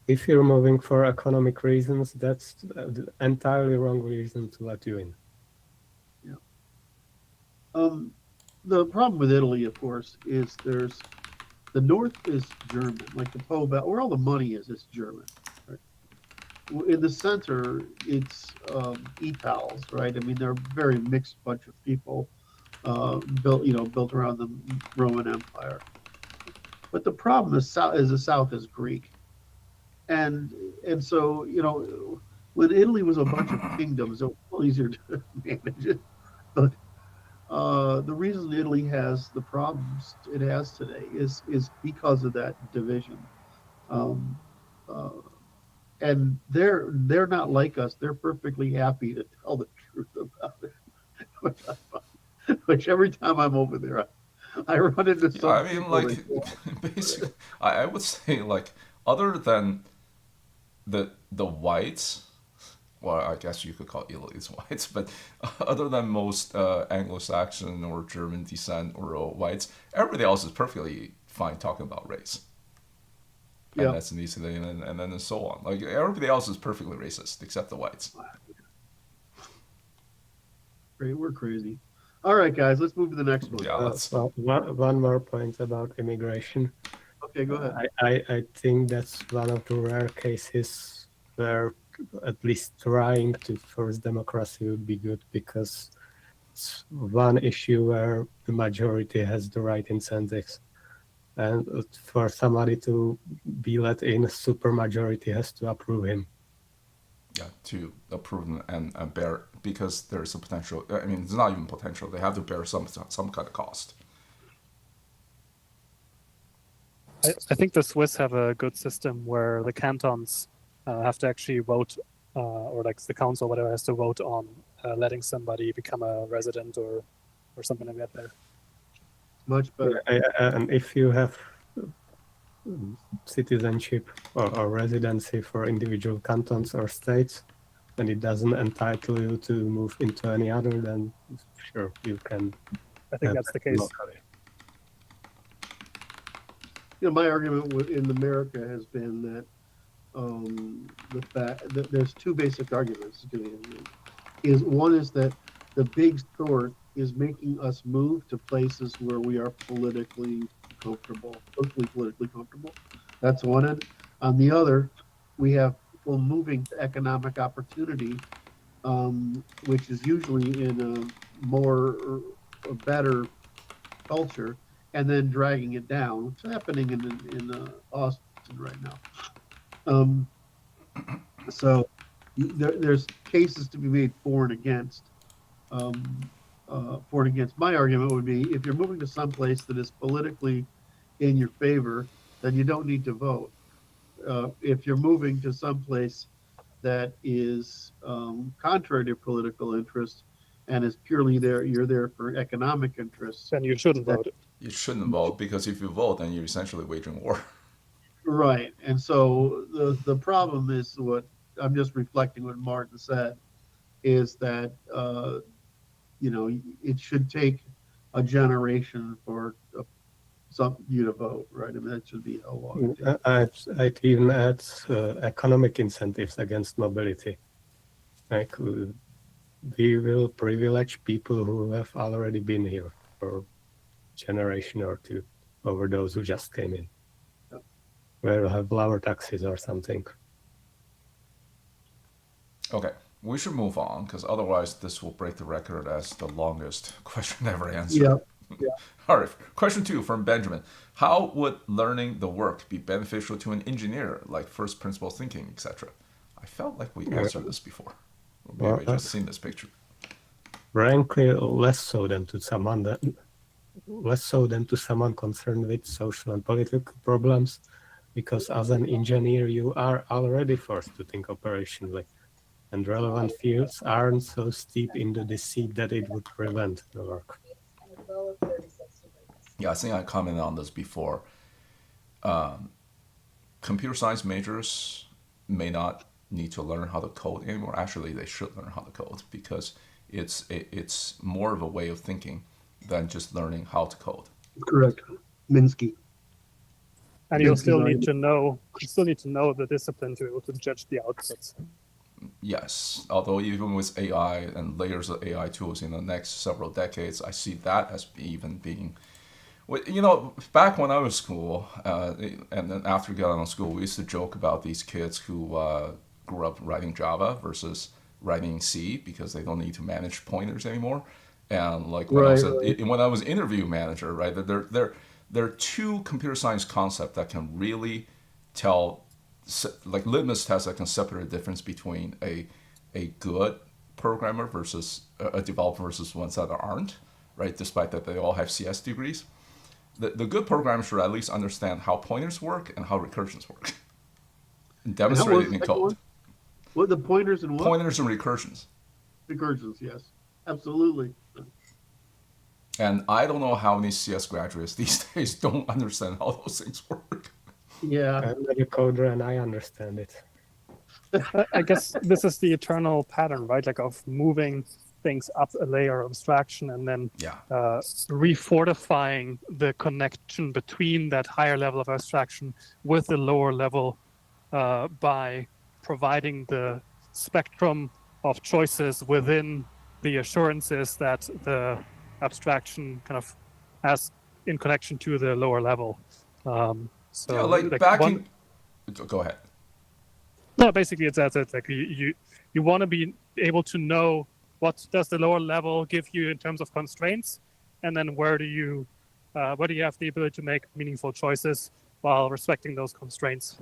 If you're moving for economic reasons, that's the entirely wrong reason to let you in. The problem with Italy, of course, is the north is German, like the Po Belt, where all the money is, it's German. Right? In the center, it's Itals, right? I mean, they're a very mixed bunch of people, built around the Roman Empire. But the problem is the south is Greek, and so when Italy was a bunch of kingdoms, it was a little easier to manage it. But the reason Italy has the problems it has today is because of that division, and they're not like us. They're perfectly happy to tell the truth about it, which every time I'm over there, I run into some. I mean, like, basically, I would say, like, other than the whites, well, I guess you could call Italy's whites, but other than most Anglo-Saxon or German descent or whites, everybody else is perfectly fine talking about race. And ethnicity and then so on. Like, everybody else is perfectly racist except the whites. Great, we're crazy. All right, guys, let's move to the next one. Yeah, one more point about immigration. Okay, go ahead. I think that's one of the rare cases where at least trying to force democracy would be good, because it's one issue where the majority has the right incentives. And for somebody to be let in, a supermajority has to approve him. Yeah, to approve and bear, because there's a potential. I mean, it's not even potential. They have to bear some kind of cost. I think the Swiss have a good system where the cantons have to actually vote, or like the council, whatever, has to vote on letting somebody become a resident or something like that there. Much better. And if you have citizenship or residency for individual cantons or states, and it doesn't entitle you to move into any other, then sure, you can. I think that's the case. Locally. My argument in America has been that the fact that there's two basic arguments to it. One is that the big sort is making us move to places where we are politically comfortable, politically comfortable. That's one end. On the other, we have people moving to economic opportunity, which is usually in a better culture, and then dragging it down. What's happening in Austin right now? So there's cases to be made for and against. For and against. My argument would be if you're moving to some place that is politically in your favor, then you don't need to vote. If you're moving to some place that is contrary to political interest and is purely you're there for economic interests, then you shouldn't vote. You shouldn't vote, because if you vote, then you're essentially waging war. Right. And so the problem is what I'm just reflecting what Martin said, is that it should take a generation for you to vote, right? I mean, that should be how long. I'd even add economic incentives against mobility. Like we will privilege people who have already been here for a generation or two over those who just came in. We'll have lower taxes or something. Okay, we should move on, because otherwise this will break the record as the longest question ever answered. Yeah. All right, question 2 from Benjamin. How would learning the work be beneficial to an engineer, like first principle thinking, etc.? I felt like we answered this before. Or maybe I just seen this picture. Frankly, less so than to someone concerned with social and political problems, because as an engineer, you are already forced to think operationally, and relevant fields aren't so steep into the seed that it would prevent the work. Yeah, I think I commented on this before. Computer science majors may not need to learn how to code anymore. Actually, they should learn how to code, because it's more of a way of thinking than just learning how to code. Correct. Minsky. And you still need to know the discipline to be able to judge the outputs. Yes, although even with AI and layers of AI tools in the next several decades, I see that as even being, back when I was school, and then after getting out of school, we used to joke about these kids who grew up writing Java versus writing C, because they don't need to manage pointers anymore. And like when I was interview manager, right, there are two computer science concepts that can really tell, like litmus tests that can separate the difference between a good programmer versus a developer versus ones that aren't, right? Despite that they all have CS degrees. The good programmer should at least understand how pointers work and how recursions work. And demonstrate it in code. What, the pointers and what? Pointers and recursions. Recursions, yes. Absolutely. And I don't know how many CS graduates these days don't understand how those things work. Yeah. I'm a coder and I understand it. I guess this is the eternal pattern, right? Like of moving things up a layer of abstraction and then refortifying the connection between that higher level of abstraction with the lower level by providing the spectrum of choices within the assurances that the abstraction kind of has in connection to the lower level. So go ahead. No, basically it's that. It's like you want to be able to know what does the lower level give you in terms of constraints, and then where do you have the ability to make meaningful choices while respecting those constraints.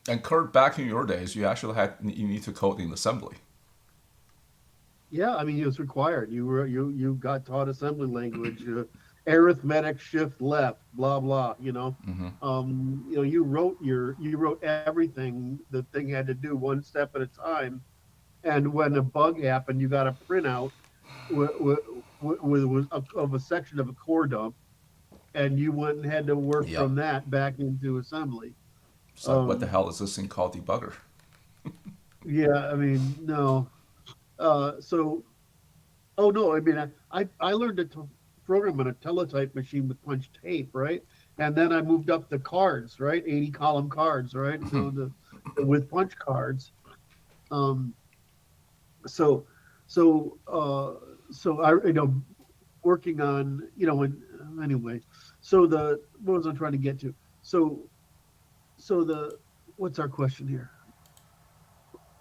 And Curt, back in your days, you need to code in assembly. Yeah, I mean it was required. You got taught assembly language, arithmetic shift left, blah blah. Mm-hmm. You wrote everything the thing had to do one step at a time, and when a bug happened, you got a printout of a section of a core dump, and you went and had to work from that back into assembly. It's like, what the hell is this thing called debugger? Yeah, I mean, no. So, oh no, I mean, I learned to program on a teletype machine with punch tape, right? And then I moved up the cards, right? 80 column cards, right? With punch cards. Um, so, so, I, working on, anyway. So what was I trying to get to? What's our question here?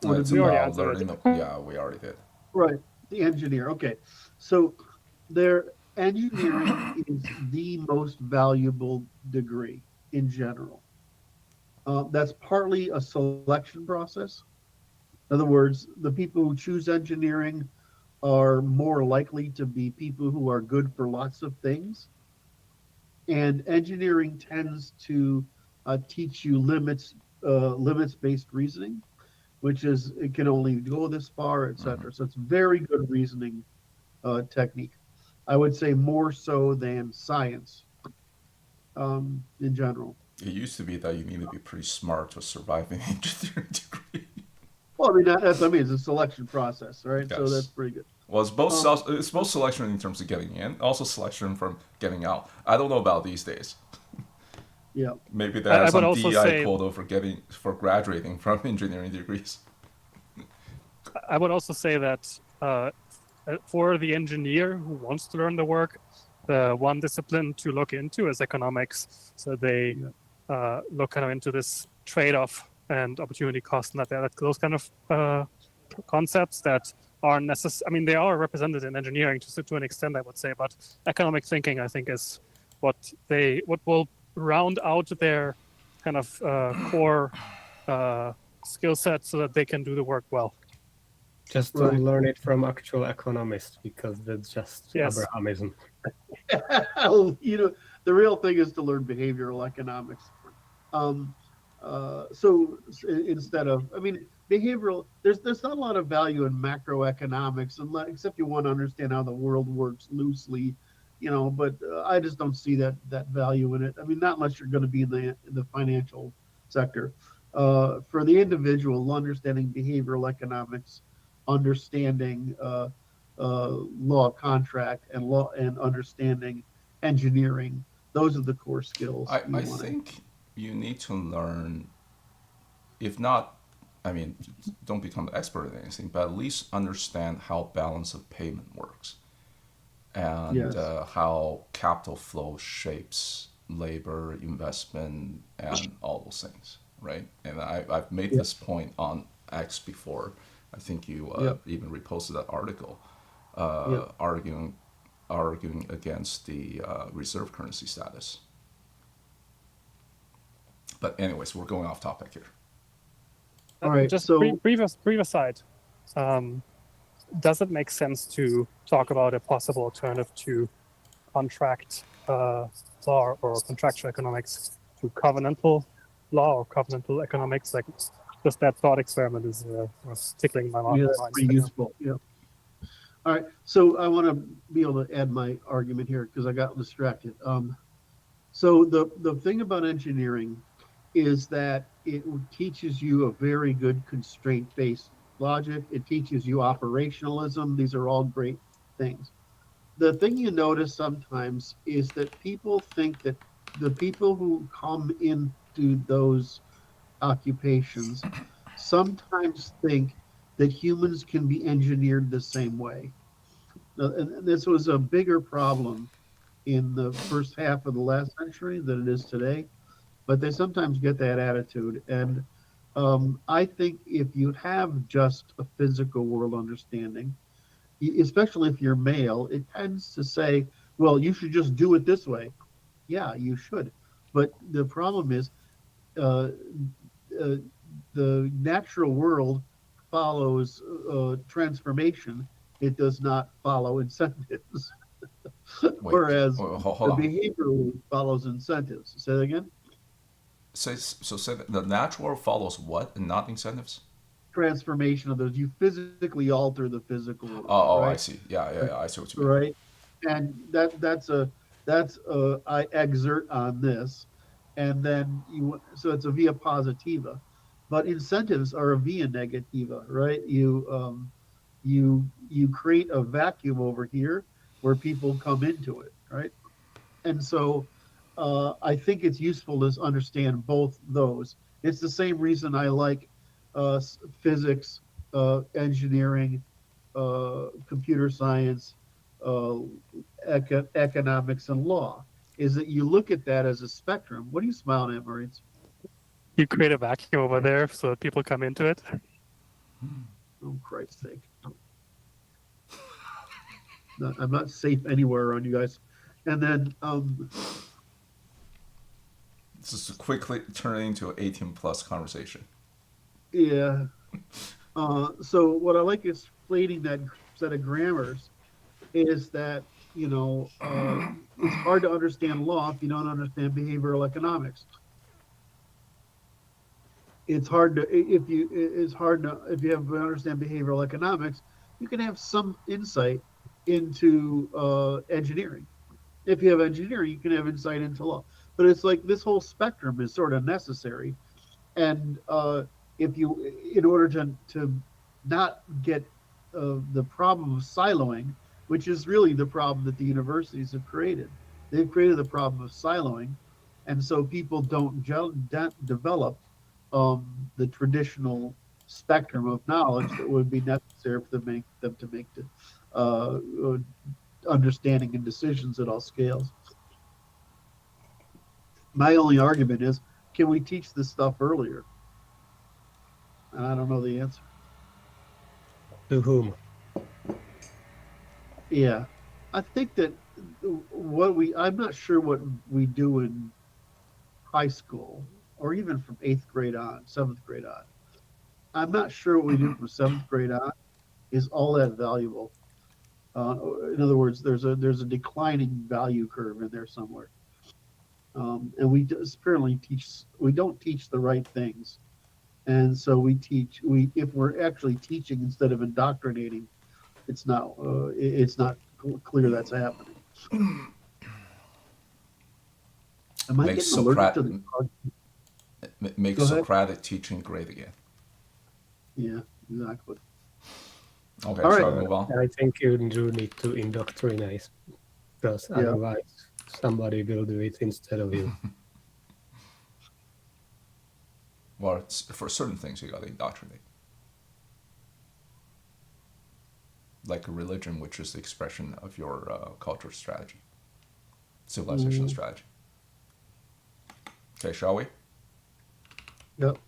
It's We already about answered learning. it. Yeah, we already did. Right, the engineer. Okay, so engineering is the most valuable degree in general. That's partly a selection process. In other words, the people who choose engineering are more likely to be people who are good for lots of things. And engineering tends to teach you limits-based reasoning, which is it can only go this far, etc. So it's very good reasoning technique. I would say more so than science in general. It used to be that you need to be pretty smart to survive an engineering degree. Well, I mean that's what I mean. It's a selection process, right? So that's Yes. pretty good. Well, it's both selection in terms of getting in, also selection from getting out. I don't know about these days. Yeah. Maybe there I are would some also DEI say- quota for graduating from engineering degrees. I would also say that for the engineer who wants to learn the work, the one discipline to look into is economics. So they look kind of into this trade-off and opportunity cost and those kind of concepts that aren't necessary. I mean, they are represented in engineering to an extent, I would say, but economic thinking, I think, is what will round out their kind of core skill set so that they can do the work well. Just Right. don't learn it from actual economists because that's just Yes. Abrahamism. The real thing is to learn behavioral economics. So instead of, I mean, behavioral, there's not a lot of value in macroeconomics, except you want to understand how the world works loosely, But I just don't see that value in it. I mean, not unless you're going to be in the financial sector. For the individual, understanding behavioral economics, understanding law of contract and understanding engineering, those are the core skills. I think you need to learn, if not, I mean, don't become an expert in anything, but at least understand how balance of payment works and Yes. how capital flow shapes labor, investment, and all those things, right? And I've made this point on X before. I think you even reposted that article arguing against the reserve currency status. But anyways, we're going off topic here. All right, Just so- brief aside. Does it make sense to talk about a possible alternative to contract law or contractual economics to covenantal law or covenantal economics? Like, just that thought experiment is was tickling my mind. Yeah, that's pretty useful. Yeah. All right. So I want to be able to add my argument here because I got distracted. So the thing about engineering is that it teaches you a very good constraint-based logic. It teaches you operationalism. These are all great things. The thing you notice sometimes is that people think that the people who come into those occupations sometimes think that humans can be engineered the same way. And this was a bigger problem in the first half of the last century than it is today, but they sometimes get that attitude. And I think if you have just a physical world understanding, especially if you're male, it tends to say, well, you should just do it this way. Yeah, you should. But the problem is the natural world follows transformation. It does not follow incentives. Whereas hold the on. behavioral follows incentives. Say that again? Say that the natural world follows what and not incentives? Transformation of those. You physically alter the physical world. Oh, right? I see. Yeah, I see what you mean. Right. And I exert on this. and then so it's a via positiva, but incentives are a via negativa, right? You create a vacuum over here where people come into it, right? And so I think it's useful to understand both those. It's the same reason I like physics, engineering, computer science, uh, economics, and law. Is that you look at that as a spectrum. What are you smiling at, Marines? You create a vacuum over there so that people come into it. Oh, Christ's sake. I'm not safe anywhere around you guys. And then This is quickly turning into an 18 plus conversation. yeah. So what I like is explaining that set of grammars is that it's hard to understand law if you don't understand behavioral economics. It's hard to if you have understand behavioral economics, you can have some insight into engineering. If you have engineering, you can have insight into law. But it's like this whole spectrum is sort of necessary. And if you, in order to not get the problem of siloing, which is really the problem that the universities have created, they've created the problem of siloing, and so people don't develop the traditional spectrum of knowledge that would be necessary for them to make the uh, understanding and decisions at all scales. My only argument is, can we teach this stuff earlier? And I don't know the answer. To whom? Yeah, I think that I'm not sure what we do in high school or even from 8th grade on, 7th grade on. I'm not sure what we do from 7th grade on is all that valuable. In other words, there's a declining value curve in there somewhere, and we don't teach the right things, and so if we're actually teaching instead of indoctrinating, it's not clear that's happening. Am I Makes getting allergic to Make Go ahead. Socratic teaching great again. Yeah, exactly. Okay, All shall right. I move on? I think you do need to indoctrinate, because Yeah. otherwise somebody will do it instead of you. Well, for certain things, you got to indoctrinate. Like a religion, which is the expression of your cultural strategy, civilization strategy. Okay, shall we? Yep.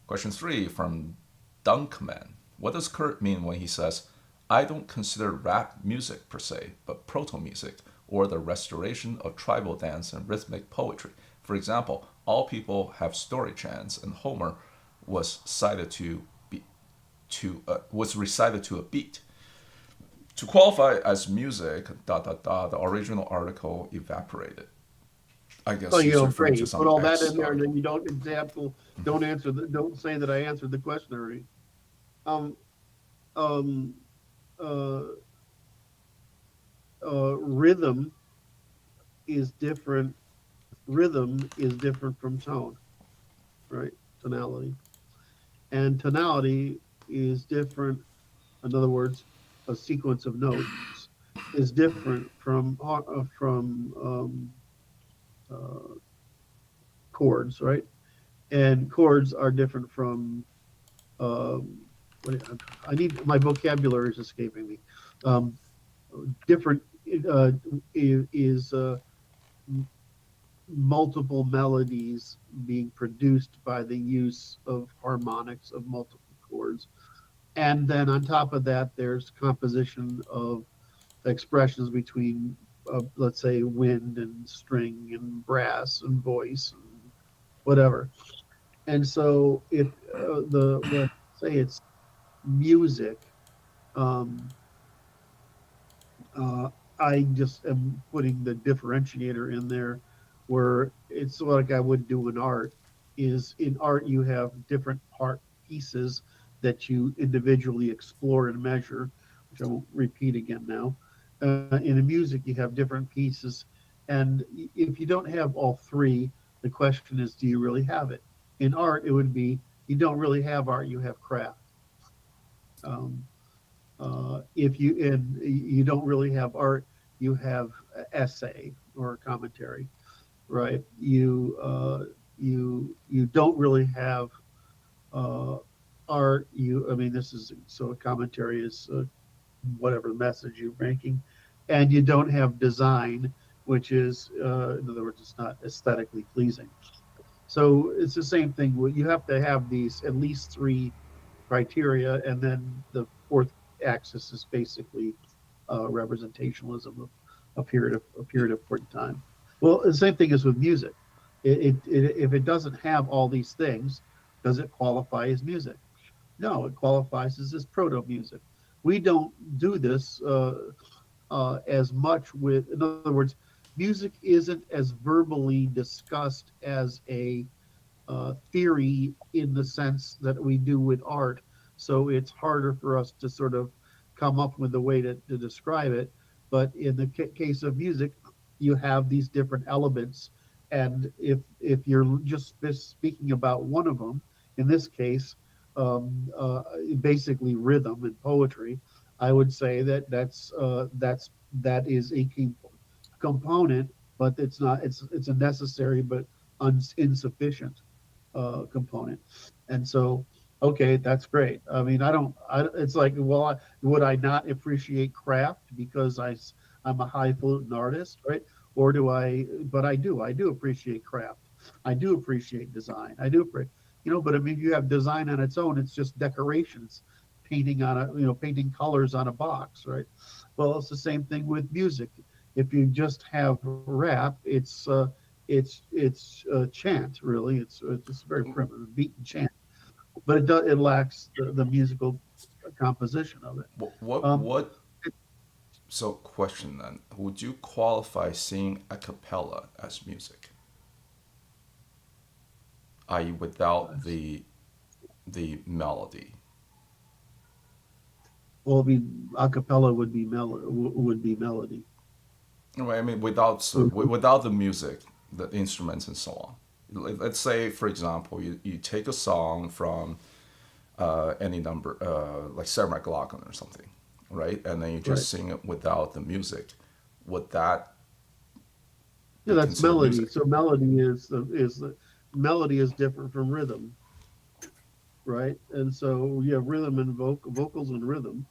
Question 3 from Dunkman. What does Curt mean when he says, I don't consider rap music per se, but proto-music, or the restoration of tribal dance and rhythmic poetry? For example, all people have story chants, and Homer was recited to a beat. To qualify as music, ... the original article evaporated. I guess Oh, he's referring Brey, to you some put all that X in there, and article. then you don't say that I answered the question already. Um, um, uh, rhythm is different. Rhythm is different from tone, right? Tonality, and tonality is different. In other words, a sequence of notes is different from uh, chords, right? And chords are different from um, I need my vocabulary is escaping me. Um, Different is multiple melodies being produced by the use of harmonics of multiple chords. And then on top of that, there's composition of expressions between, let's say, wind and string and brass and voice and whatever. And so if when say it's music, um, uh, I just am putting the differentiator in there where it's like I would do in art. Is in art you have different part pieces that you individually explore and measure, which I won't repeat again now. In the music you have different pieces, and if you don't have all three, The question is, do you really have it? In art, it would be, you don't really have art, you have craft. Um, if you and you don't really have art, you have essay or commentary, right? You don't really have uh, art. I mean, this is so a commentary is whatever message you're making, and you don't have design, which is in other words, it's not aesthetically pleasing. So it's the same thing. You have to have these at least three criteria, and then the fourth axis is basically representationalism of a point in time. Well, the same thing is with music. If it doesn't have all these things, does it qualify as music? No, it qualifies as proto music. We don't do this as much with. In other words, music isn't as verbally discussed as a theory in the sense that we do with art. So it's harder for us to sort of come up with a way to describe it. But in the case of music, you have these different elements. And if you're just speaking about one of them, in this case, basically rhythm and poetry, I would say that is a key component, but it's a necessary but insufficient component. And so, okay, that's great. I mean, it's like, well, would I not appreciate craft because I'm a highfalutin artist, right? Or but I do appreciate craft. I do appreciate design. But I mean, if you have design on its own, it's just decorations, painting colors on a box, right? Well, it's the same thing with music. If you just have rap, it's chant, really. It's just very primitive beat and chant, but it lacks the musical composition of it. What so question then, would you qualify singing a cappella as music, i.e. without the melody? Well, I mean, a cappella would be melody. Right, I mean, without the music, the instruments and so on. Let's say, for example, you take a song from any number, like Sarah McLachlan or something, right? And then you just Right. sing it without the music. Would that Yeah, be that's considered melody. music? So melody is different from rhythm, right? And so you have rhythm and vocals and rhythm,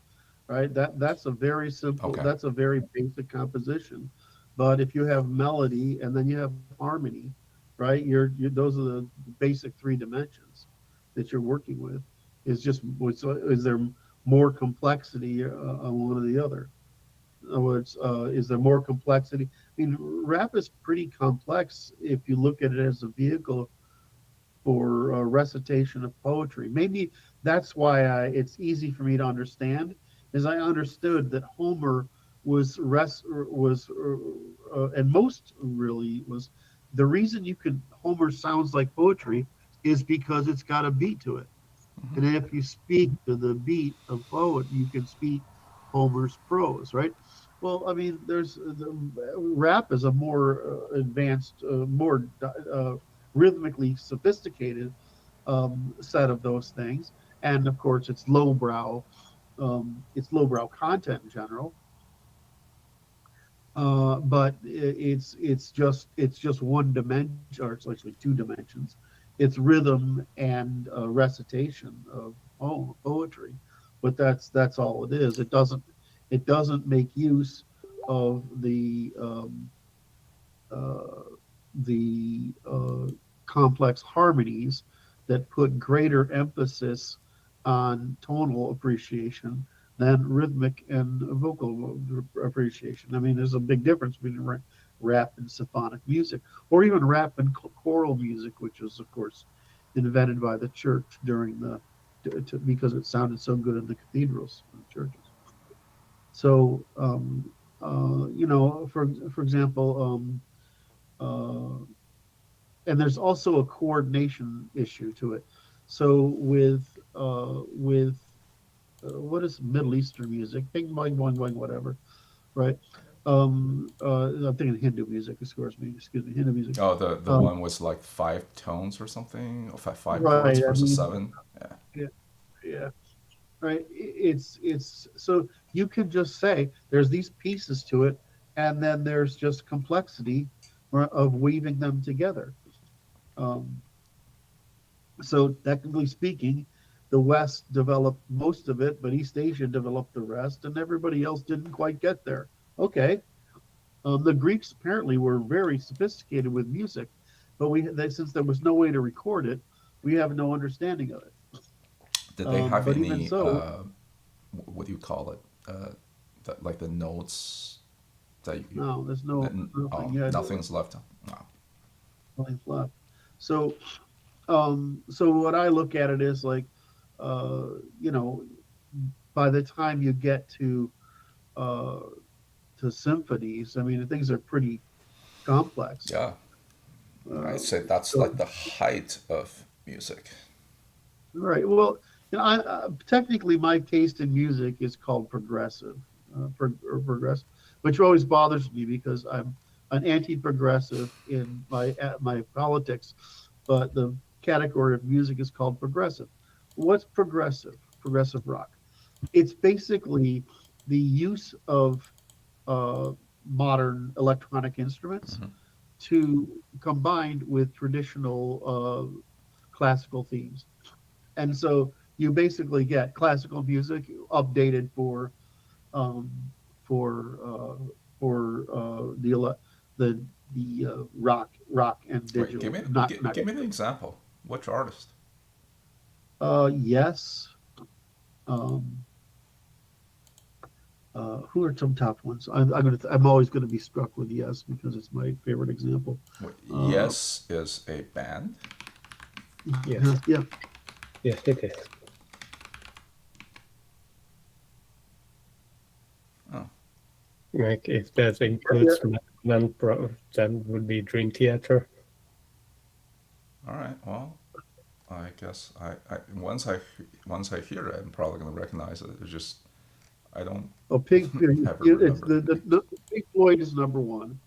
right? That's a very simple, Okay. that's a very basic composition. But if you have melody and then you have harmony, right? Those are the basic three dimensions that you're working with. Is there more complexity on one or the other? In other words, is there more complexity? I mean, rap is pretty complex if you look at it as a vehicle for recitation of poetry. Maybe that's why it's easy for me to understand, is I understood that Homer and most really was the reason Homer sounds like poetry is because it's got a beat to it. And if you speak to the beat of poet, you can speak Homer's prose, right? Well, I mean, rap is a more advanced, more rhythmically sophisticated set of those things, and of course, it's lowbrow content in general. But it's just one dimension, or it's actually two dimensions. It's rhythm and recitation of poetry, but that's all it is. It doesn't make use of uh, the complex harmonies that put greater emphasis on tonal appreciation than rhythmic and vocal appreciation. I mean, there's a big difference between rap and symphonic music, or even rap and choral music, which was, of course, invented by the church because it sounded so good in the cathedrals and churches. So, for example, uh, and there's also a coordination issue to it. So with what is Middle Eastern music, bing boing boing boing whatever, right? I'm thinking Hindu music. Excuse me, Hindu music. Oh, the Um, one was like 5 tones or something, or five chords right. I versus mean, 7. Yeah. yeah, yeah. Right. It's so you can just say there's these pieces to it, and then there's just complexity of weaving them together. Um, so technically speaking, the West developed most of it, but East Asia developed the rest, and everybody else didn't quite get there. Okay. The Greeks apparently were very sophisticated with music, but since there was no way to record it, we have no understanding of it. Did they have But even any, so, what do you call it? Like the notes that you, no, there's nothing oh, yet. nothing's left. No. Nothing's left. So, so what I look at it is like, uh, you know, by the time you get uh, to symphonies, I mean, things are pretty complex. Yeah, Uh, I'd say that's so, like the height of music. right. Well, technically, my taste in music is called progressive, or progressive, which always bothers me because I'm an anti-progressive in my politics, but the category of music is called progressive. What's progressive? Progressive rock. It's basically the use of uh, modern electronic instruments Hmm. to combined with traditional classical themes. And so you basically get classical music updated um, for the rock and Wait, give digital, me not give me an example. Which artist? yes. Um, who are some top ones? I'm always gonna be struck with Yes because it's my favorite example. Wait, Uh, Yes is a band. Yes, yeah, yes, it is. Oh, Like if that includes then would be Dream Theater. all right. Well, I guess once I hear it, I'm probably gonna recognize it. It's just I don't oh, ever it's remember. the Pink Floyd is number one.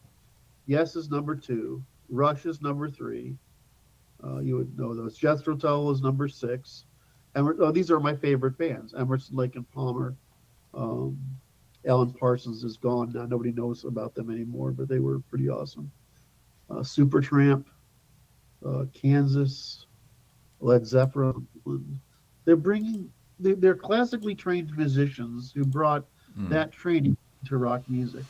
Yes is number two. Rush is number three. You would know those. Jethro Tull is number six. These are my favorite bands. Emerson, Lake and Palmer. Um, Alan Parsons is gone now. Nobody knows about them anymore, but they were pretty awesome. Supertramp, Kansas, Led Zeppelin. They're bringing they're classically trained musicians who brought Mm. that training to rock music,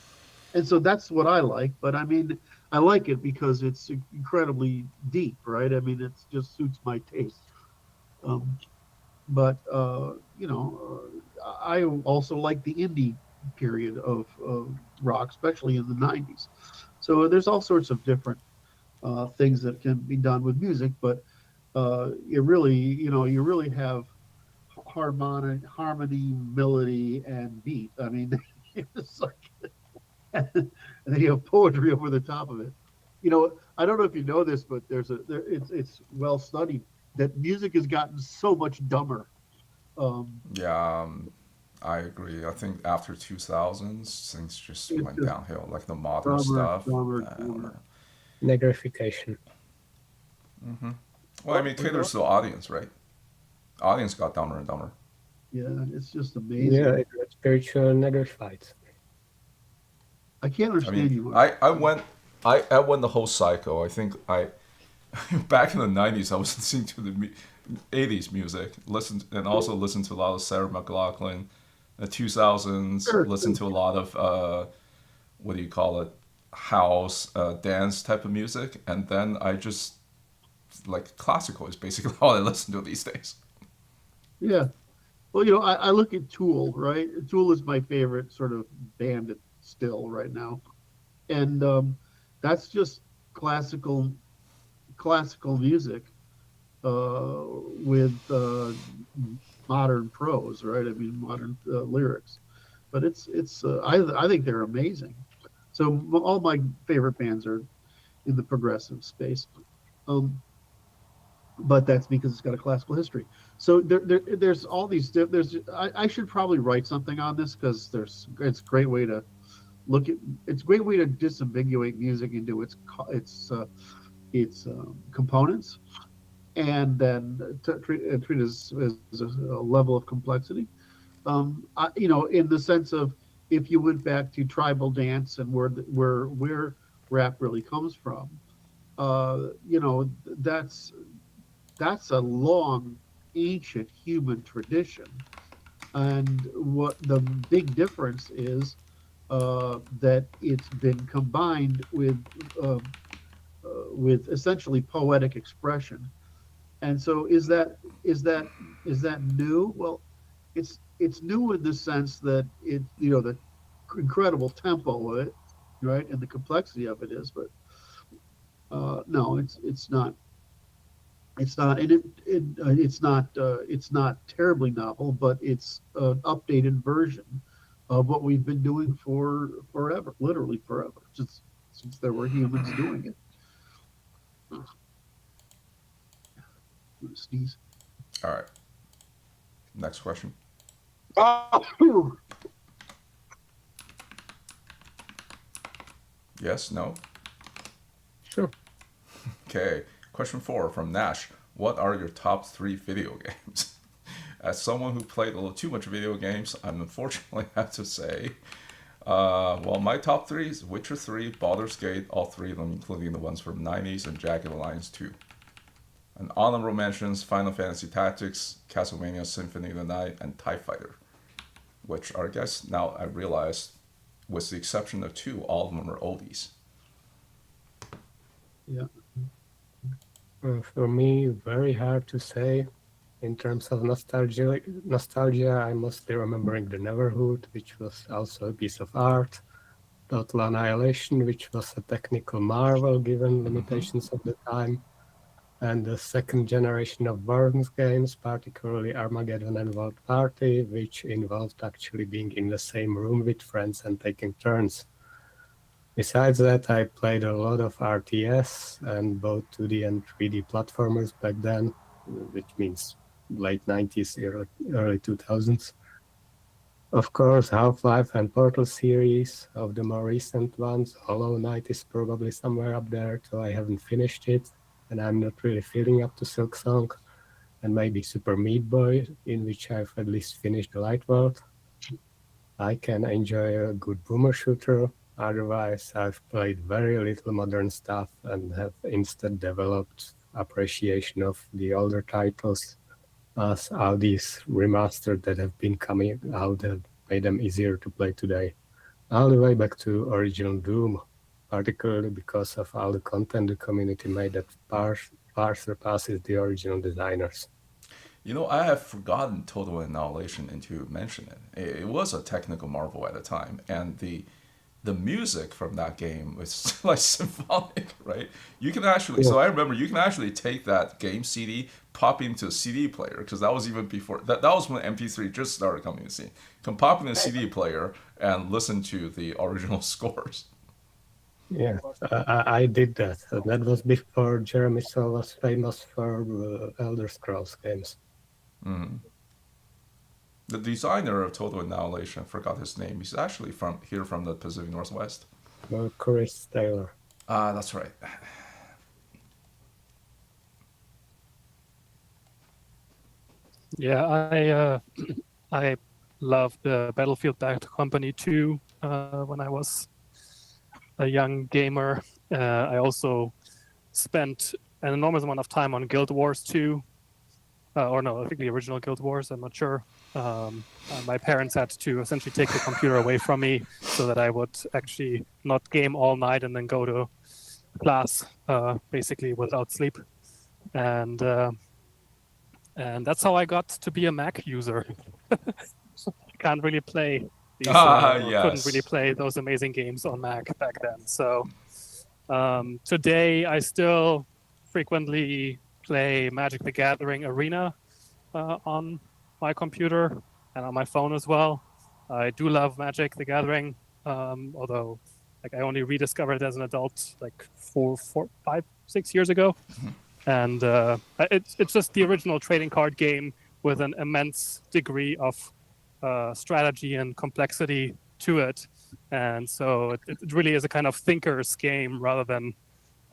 and so that's what I like. But I mean, I like it because it's incredibly deep, right? I mean, it just suits my taste. Um, but I also like the indie period of rock, especially in the '90s. So there's all sorts of different things that can be done with music, but you really have harmony, melody, and beat. I mean, it's like, and then you have poetry over the top of it. I don't know if you know this, but it's well studied that music has gotten so much dumber. Um, Yeah, I agree. I think after 2000s, things just it's went just downhill. Like the modern dumber, stuff. dumber, dumber. Negrification. Hmm. Well, I Well, mean, it caters to the audience, right? Audience got dumber and dumber. yeah, it's just Yeah, amazing. it was spiritual negrified. I can't I mean, understand you. I went the whole cycle. I think I back in the 90s, I was listening to the 80s music, and also listened to a lot of Sarah McLachlan. The 2000s, Sure, listened to a lot of what do you call it, house, dance type of music, and then I just like classical is basically all I listen to these days. yeah. Well, I look at Tool, right? Tool is my favorite sort of band still right now, and that's just classical classical music with modern prose, right? I mean, modern lyrics. But I think they're amazing. So all my favorite bands are in the progressive space. Um, but that's because it's got a classical history. So there's all these. I should probably write something on this because it's a great way to look at it's a great way to disambiguate music into its components, and then treat it as a level of complexity. In the sense of, if you went back to tribal dance and where rap really comes from, that's a long, ancient human tradition. And what the big difference is, that it's been combined with essentially poetic expression. And so is that new? Well, it's new in the sense that the incredible tempo of it, right, and the complexity of it is, but no, it's not. And it's not terribly novel, but it's an updated version of what we've been doing for forever, literally forever, since there were humans doing it. I'm gonna sneeze. All right. Next question. Yes, no? Sure. Okay. Question 4 from Nash. What are your top 3 video games? As someone who played a little too much video games, I unfortunately have to say, my top 3 is Witcher 3, Baldur's Gate, all 3 of them, including the ones from 90s, and Jagged Alliance 2. And honorable mentions, Final Fantasy Tactics, Castlevania Symphony of the Night, and TIE Fighter, which are, I guess, now I realize, with the exception of 2, all of them are oldies. Yeah. For me, very hard to say. In terms of nostalgia, I'm mostly remembering the Neverhood, which was also a piece of art. Total Annihilation, which was a technical marvel given limitations of the time. And the second generation of Worms games, particularly Armageddon and World Party, which involved actually being in the same room with friends and taking turns. Besides that, I played a lot of RTS and both 2D and 3D platformers back then, which means late 90s, early 2000s. Of course, Half-Life and Portal series. Of the more recent ones, Hollow Knight is probably somewhere up there, though I haven't finished it, and I'm not really feeling up to Silksong. And maybe Super Meat Boy, in which I've at least finished the Light World. I can enjoy a good boomer shooter. Otherwise, I've played very little modern stuff and have instead developed appreciation of the older titles, as all these remastered that have been coming out have made them easier to play today. All the way back to original Doom, particularly because of all the content the community made that far surpasses the original designers. I have forgotten Total Annihilation until you mention it. It was a technical marvel at the time, and the music from that game was like symphonic, right? You can actually, so I remember you can actually take that game CD, pop into a CD player, because that was even before, that was when MP3 just started coming to the scene. You can pop in a CD player and listen to the original scores. Yeah, I did that. And that was before Jeremy Soule was famous for Elder Scrolls games. Mm. The designer of Total Annihilation, I forgot his name. He's actually from the Pacific Northwest. Chris Taylor. That's right. Yeah, I loved Battlefield Bad Company 2 when I was a young gamer. I also spent an enormous amount of time on Guild Wars 2. Or no, I think the original Guild Wars, I'm not sure. My parents had to essentially take the computer away from me so that I would actually not game all night and then go to class basically without sleep. And that's how I got to be a Mac user. Can't really play these, Yes. couldn't really play those amazing games on Mac back then. So today I still frequently play Magic the Gathering Arena on my computer and on my phone as well. I do love Magic the Gathering, although I only rediscovered it as an adult 5, 6 years ago. And it's just the original trading card game with an immense degree of strategy and complexity to it. And so it really is a kind of thinker's game rather than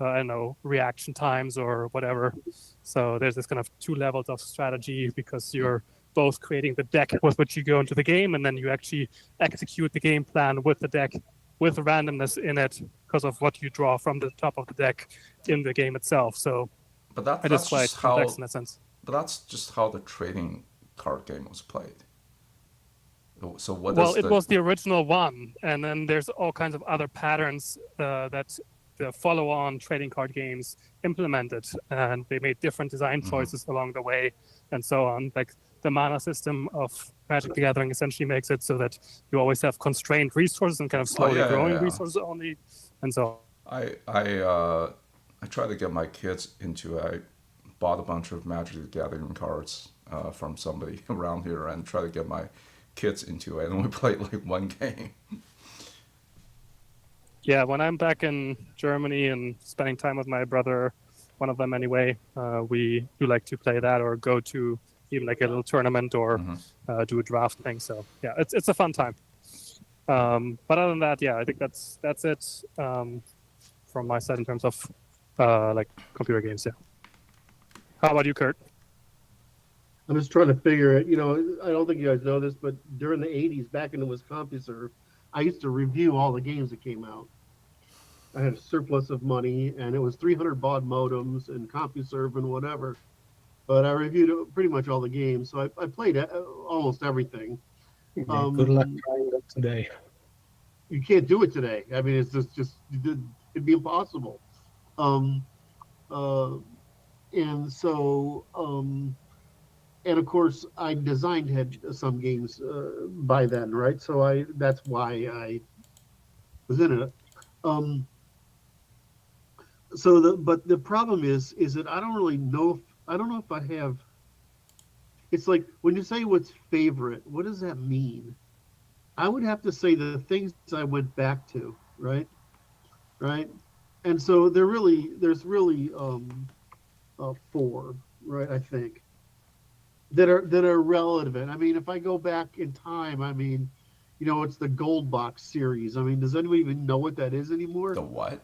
I don't know, reaction times or whatever. So there's this kind of 2 levels of strategy because you're both creating the deck with which you go into the game, and then you actually execute the game plan with the deck with randomness in it because of what you draw from the top of the deck in the game itself. So But that, it is that's quite just complex how. in that sense. But that's just how the trading card game was played. So what Well, is it the? was the original one, and then there's all kinds of other patterns that the follow-on trading card games implemented, and they made different design choices along the way, and so on. Like the mana system of Magic the Gathering essentially makes it so that you always have constrained resources and kind of slowly growing resources only, and so on. I try to get my kids into. I bought a bunch of Magic the Gathering cards from somebody around here and try to get my kids into it, and we played like one game. Yeah, when I'm back in Germany and spending time with my brother, one of them anyway, we do like to play that or go to even like a little tournament or do a draft thing. So yeah, it's a fun time. But other than that, yeah, I think that's it from my side in terms of like computer games. Yeah. How about you, Curt? I'm just trying to figure it. I don't think you guys know this, but during the 80s, back in the CompuServe, I used to review all the games that came out. I had a surplus of money, and it was 300 baud modems and CompuServe and whatever. But I reviewed pretty much all the games, so I played almost everything. Yeah, good luck trying that today. You can't do it today. I mean, it's just it'd be impossible. And so, and of course, I had some games by then, right? So that's why I was in it. But the problem is that I don't really know. I don't know if I have. It's like when you say what's favorite, what does that mean? I would have to say the things I went back to, right? And so there's really 4, right? I think that are relevant. I mean, if I go back in time, I mean, it's the Gold Box series. I mean, does anybody even know what that is anymore? The what?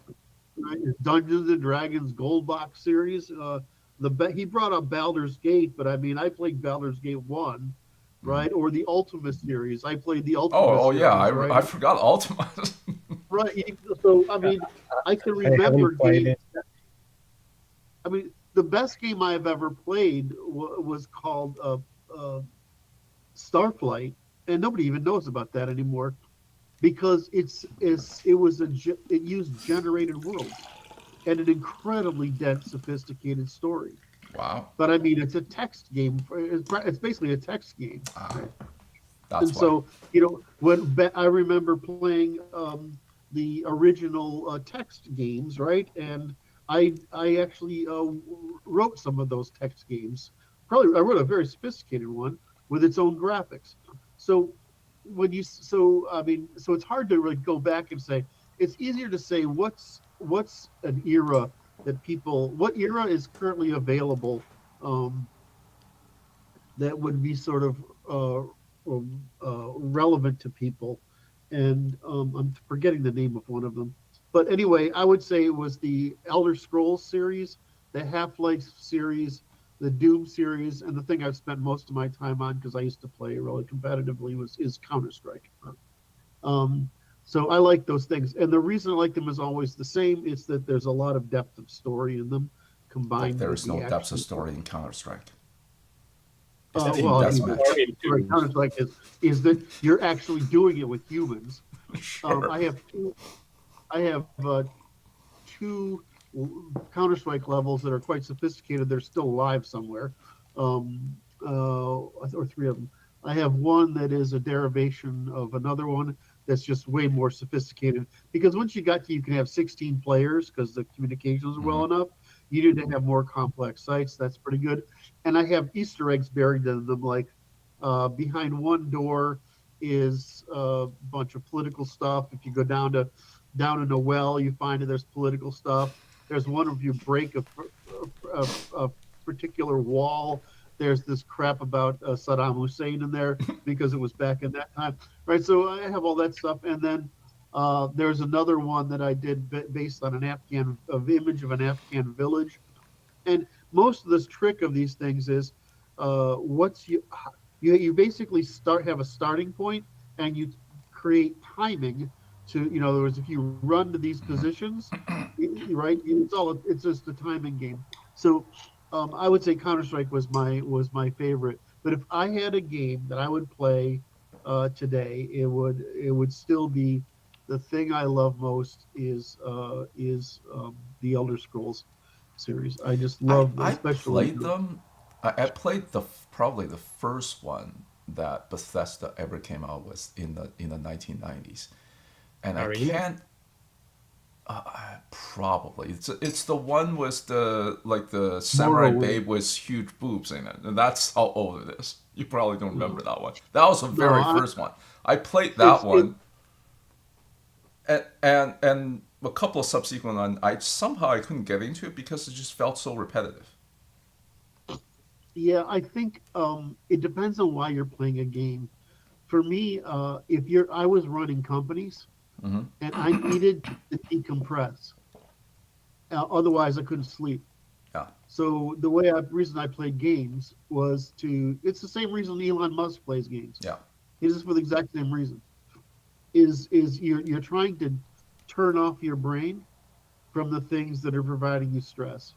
Right? It's Dungeons and Dragons Gold Box series. He brought up Baldur's Gate, but I mean, I played Baldur's Gate 1, right? Or the Ultima series. I played the Ultima series. Yeah, right? I forgot Ultima. Right. So I mean, I can remember games. I mean, the best game I've ever played was called Starflight, and nobody even knows about that anymore because it used generated worlds and an incredibly dense, sophisticated story. Wow. But I mean, it's a text game. It's basically a text game. That's and so, when I remember playing the original text games, right? And I actually wrote some of those text games. I wrote a very sophisticated one with its own graphics. So so it's hard to really go back and say. It's easier to say what's an era what era is currently available that would be sort of relevant to people. And I'm forgetting the name of one of them. But anyway, I would say it was the Elder Scrolls series, the Half-Life series, the Doom series, and the thing I've spent most of my time on because I used to play really competitively is Counter-Strike. So I like those things, and the reason I like them is always the same. It's that there's a lot of depth of story in them combined. There is no depth of story in Counter-Strike. Counter-Strike is that you're actually doing it with humans. Sure. I have two Counter-Strike levels that are quite sophisticated. They're still live somewhere, or 3 of them. I have one that is a derivation of another one that's just way more sophisticated. Because once you can have 16 players because the communications are well enough. You need to have more complex sites. That's pretty good. And I have Easter eggs buried in them, like behind one door is a bunch of political stuff. If you go down in a well, you find that there's political stuff. There's one if you break a particular wall. There's this crap about Saddam Hussein in there because it was back in that time, right? So I have all that stuff, and then There's another one that I did based on an image of an Afghan village. And most of this trick of these things is, what's you basically have a starting point, and you create timing to, in other words, if you run to these positions, right, it's just a timing game. So I would say Counter-Strike was my favorite. But if I had a game that I would play today, it would still be the thing I love most is the Elder Scrolls series. I just love, I especially. played them. I played probably the first one that Bethesda ever came out with in the 1990s, and I Arena? can't. Probably it's the one with the samurai Morrowind. babe with huge boobs in it, and that's how old it is. You probably don't remember that one. That was the No, very first one. I played it's that one, and a couple of subsequent ones. I couldn't get into it because it just felt so repetitive. yeah. I think it depends on why you're playing a game. For me, I was running companies Hmm. and I needed to decompress. Otherwise, I couldn't sleep. Yeah, So reason I played games was it's the same reason Elon Musk plays games. yeah. It's just for the exact same reason. Is you're trying to turn off your brain from the things that are providing you stress.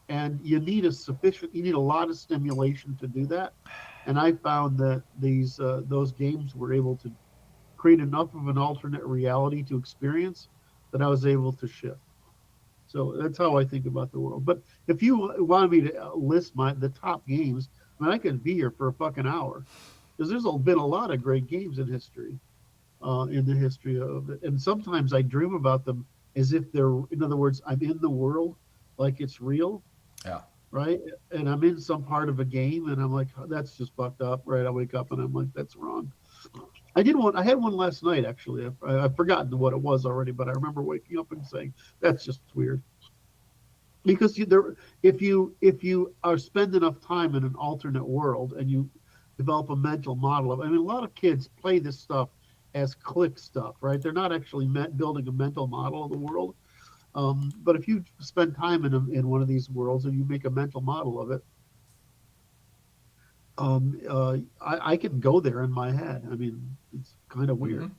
And you need a lot of stimulation to do that. And I found that those games were able to create enough of an alternate reality to experience that I was able to shift. So that's how I think about the world. But if you wanted me to list the top games, I mean, I could be here for a fucking hour, because been a lot of great games in the history of it. And sometimes I dream about them as if in other words, I'm in the world, like it's real, Yeah. right? And I'm in some part of a game, and I'm like, oh, that's just fucked up, right? I wake up and I'm like, that's wrong. I had one last night, actually. I've forgotten what it was already, but I remember waking up and saying, that's just weird. Because if you are spend enough time in an alternate world and you develop a mental model a lot of kids play this stuff as click stuff, right? They're not actually building a mental model of the world. But if you spend time in one of these worlds and you make a mental model of it, I can go there in my head. It's kind of weird.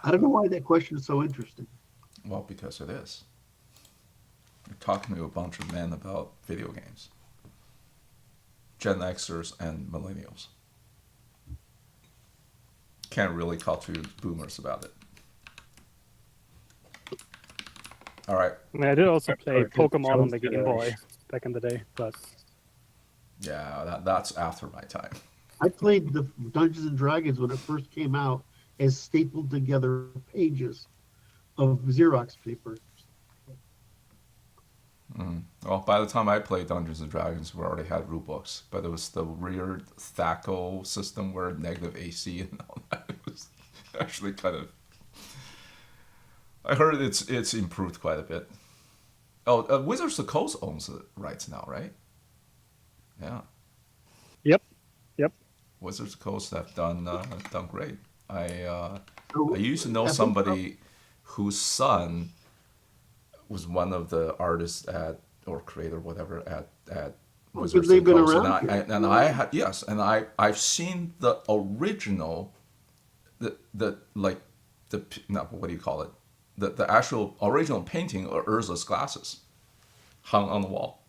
I don't know why that question is so interesting. Well, because it is. You're talking to a bunch of men about video games. Gen Xers and millennials. Can't really talk to boomers about it. All right. I mean, I did also play Okay, Pokemon on the Joe's Game Boy generation. back in the day, but Yeah, that's after my time. I played the Dungeons and Dragons when it first came out as stapled together pages of Xerox paper. Well, by the time I played Dungeons and Dragons, we already had rule books, but it was the weird THACO system where negative AC and all that. It was actually kind of. I heard it's improved quite a bit. Oh, Wizards of the Coast owns the rights now, right? Yeah, yep. Wizards of the Coast have done great. I So, used to know I think somebody whose son was one of the artists or creator whatever at because Wizards of they've the been Coast, around here. and I had yes, and I've seen the original, the like the not what do you call it, the actual original painting of Urza's glasses hung on the wall.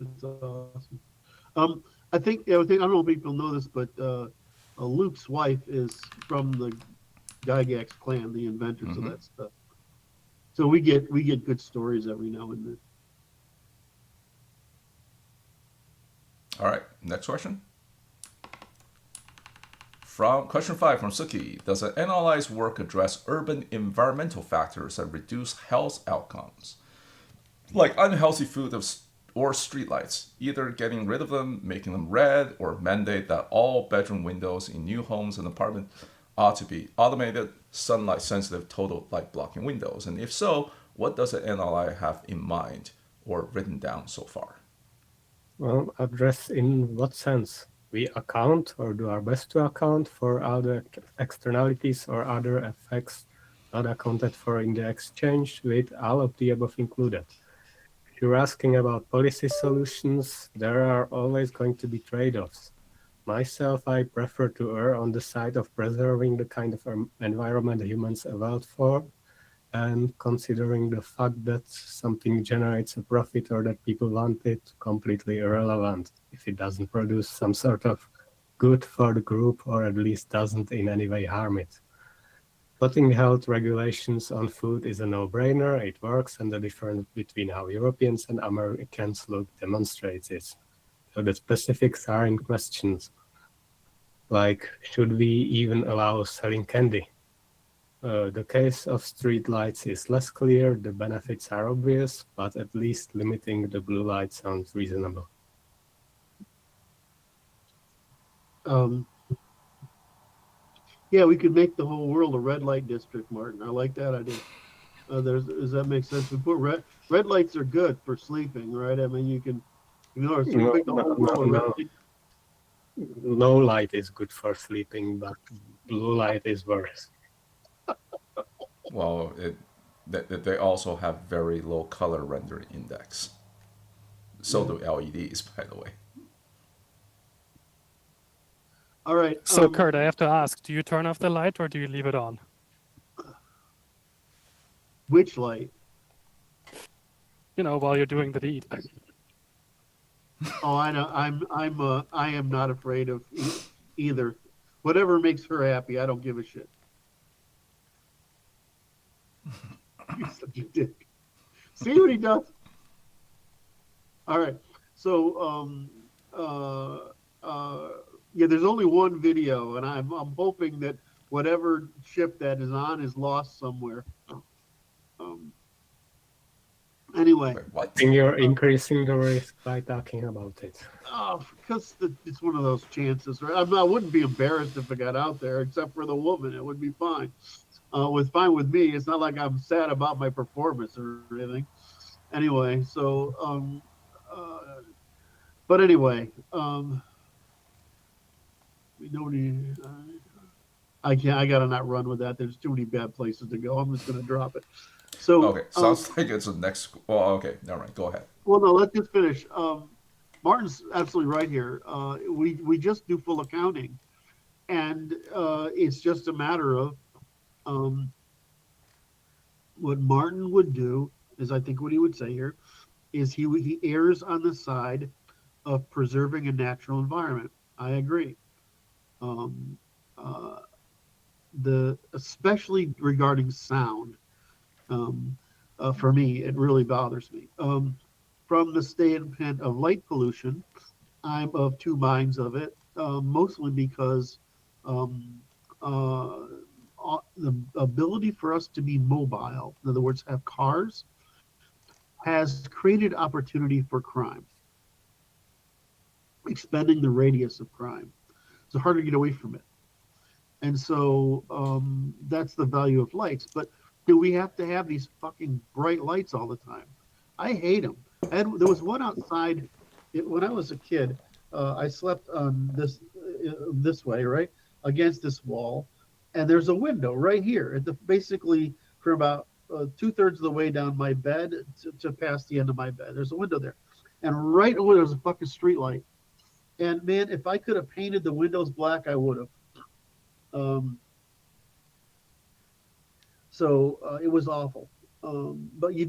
It's awesome. I think I don't know if people know this, but Luke's wife is from the Gygax clan, the inventors of that stuff. So we get good stories every now and then. All right, next question. From question 5 from Suki, does an analyzed work address urban environmental factors that reduce health outcomes, like unhealthy food or streetlights, either getting rid of them, making them red, or mandate that all bedroom windows in new homes and apartments ought to be automated, sunlight sensitive, total light blocking windows? And if so, what does the NLI have in mind or written down so far? Well, address in what sense? we account or do our best to account for other externalities or other effects not accounted for in the exchange with all of the above included. If you're asking about policy solutions, there are always going to be trade-offs. Myself, I prefer to err on the side of preserving the kind of environment humans evolved for, and considering the fact that something generates a profit or that people want it, completely irrelevant if it doesn't produce some sort of good for the group or at least doesn't in any way harm it. Putting health regulations on food is a no-brainer, it works, and the difference between how Europeans and Americans look demonstrates it. So the specifics are in questions, like should we even allow selling candy? The case of street lights is less clear, the benefits are obvious, but at least limiting the blue light sounds reasonable. Yeah, we could make the whole world a red light district, Martin. I like that idea. Does that make sense? We put red lights are good for sleeping, right? I mean, you can, so we make the whole world a red light. No light is good for sleeping, but blue light is worse. Well, they also have very low color rendering index. So do LEDs, by the way. All right. So, Curt, I have to ask, do you turn off the light or do you leave it on? Which light? While you're doing the deed. Oh, I know. I am not afraid of either. Whatever makes her happy, I don't give a shit. He's such a dick. See what he does? All right. So, yeah, there's only one video, and I'm hoping that whatever chip that is on is lost somewhere. Anyway. Wait, what? I think you're increasing the risk by talking about it. Oh, because it's one of those chances, right? I wouldn't be embarrassed if it got out there, except for the woman. It would be fine. Fine with me. It's not like I'm sad about my performance or anything. Anyway, so, but anyway, nobody. I can't. I gotta not run with that. There's too many bad places to go. I'm just gonna drop it. So Okay, sounds like it's the next. Well, okay, never mind. Go ahead. Well, no, let's just finish. Martin's absolutely right here. We just do full accounting, and it's just a matter of what Martin would do is, I think what he would say here is he errs on the side of preserving a natural environment. I agree. Especially regarding sound, for me, it really bothers me. From the standpoint of light pollution, I'm of two minds of it, mostly because the ability for us to be mobile, in other words, have cars, has created opportunity for crime, expanding the radius of crime. It's harder to get away from it. And so that's the value of lights. But do we have to have these fucking bright lights all the time? I hate them. And there was one outside when I was a kid. I slept on this way, right, against this wall, and there's a window right here. Basically, for about 2/3 of the way down my bed to past the end of my bed, there's a window there, and right over there's a fucking street light. And man, if I could have painted the windows black, I would have. So it was awful. But we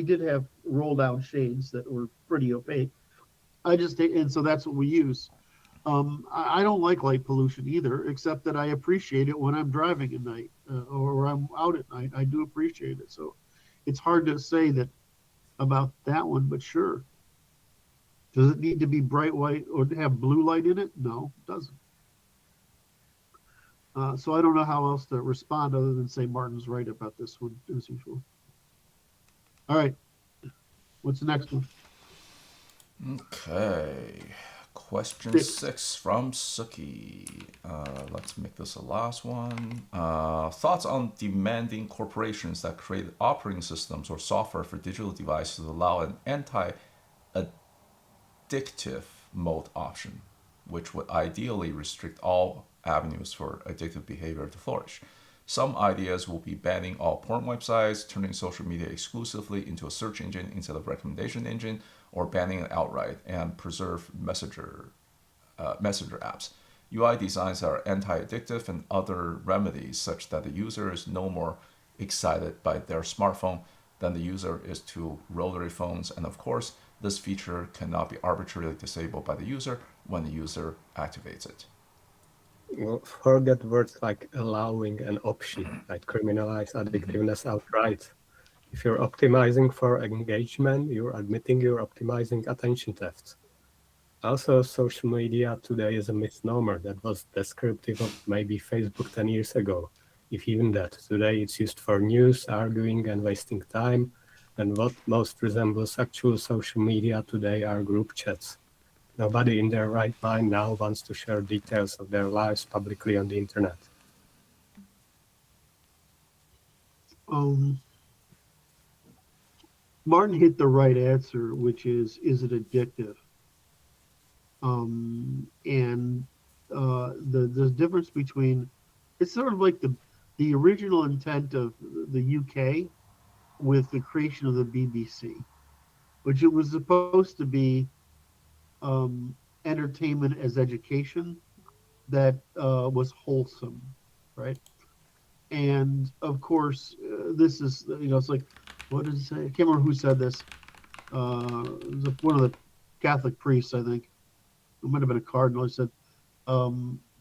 did have roll down shades that were pretty opaque. And so that's what we use. I don't like light pollution either, except that I appreciate it when I'm driving at night or I'm out at night. I do appreciate it. So it's hard to say that about that one, but sure. Does it need to be bright white or have blue light in it? No, it doesn't. So I don't know how else to respond other than say Martin's right about this one, as usual. All right. What's the next one? Okay. Question 6 from Suki. Let's make this the last one. Thoughts on demanding corporations that create operating systems or software for digital devices allow an anti-addictive mode option? which would ideally restrict all avenues for addictive behavior to flourish. Some ideas will be banning all porn websites, turning social media exclusively into a search engine instead of recommendation engine, or banning it outright, and preserve messenger apps. UI designs are anti-addictive and other remedies such that the user is no more excited by their smartphone than the user is to rotary phones. And of course, this feature cannot be arbitrarily disabled by the user when the user activates it. Well, forget words like allowing an option, like criminalize addictiveness outright. If you're optimizing for engagement, you're admitting you're optimizing attention theft. Also, social media today is a misnomer that was descriptive of maybe Facebook 10 years ago. If even that, today it's used for news, arguing, and wasting time. And what most resembles actual social media today are group chats. Nobody in their right mind now wants to share details of their lives publicly on the internet. Martin hit the right answer, which is it addictive? And the difference between, it's sort of like the original intent of the UK with the creation of the BBC, which it was supposed to be entertainment as education that was wholesome, right? And of course, this is, it's like, what did it say? I can't remember who said this. It was one of the Catholic priests, I think. It might have been a cardinal. He said,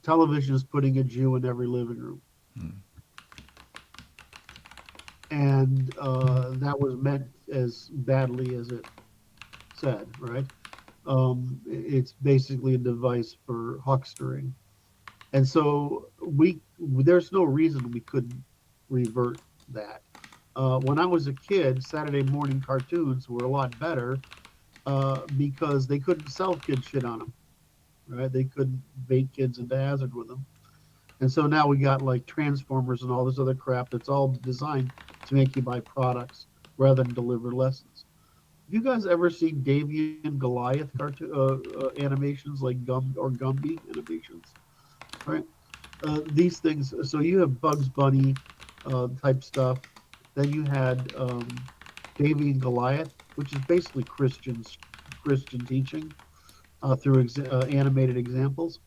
television is putting a Jew in every living room. And that was meant as badly as it said, right? It's basically a device for huckstering. And so there's no reason we couldn't revert that. When I was a kid, Saturday morning cartoons were a lot better because they couldn't sell kid shit on them, right? They couldn't bait kids into hazard with them. And so now we got like Transformers and all this other crap that's all designed to make you buy products rather than deliver lessons. Have you guys ever seen Davy and Goliath cartoon animations like Gumby animations? Right? These things. So you have Bugs Bunny type stuff. Then you had Davy and Goliath, which is basically Christian teaching through animated examples.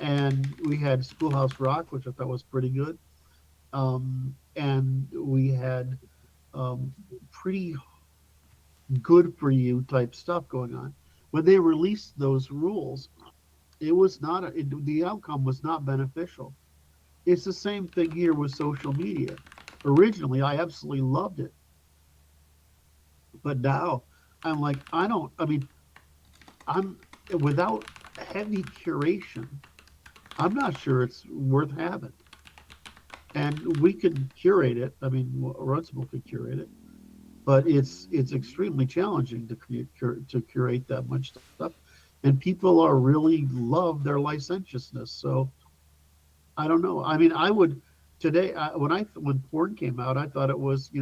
And we had Schoolhouse Rock, which I thought was pretty good. And we had pretty good for you type stuff going on. When they released those rules, it was not the outcome was not beneficial. It's the same thing here with social media. Originally, I absolutely loved it, but now I'm like, I'm without heavy curation, I'm not sure it's worth having. And we could curate it. I mean, Runcible could curate it, but it's extremely challenging to curate that much stuff. And people are really love their licentiousness. So I don't know. I mean, I would today when porn came out, I thought it was,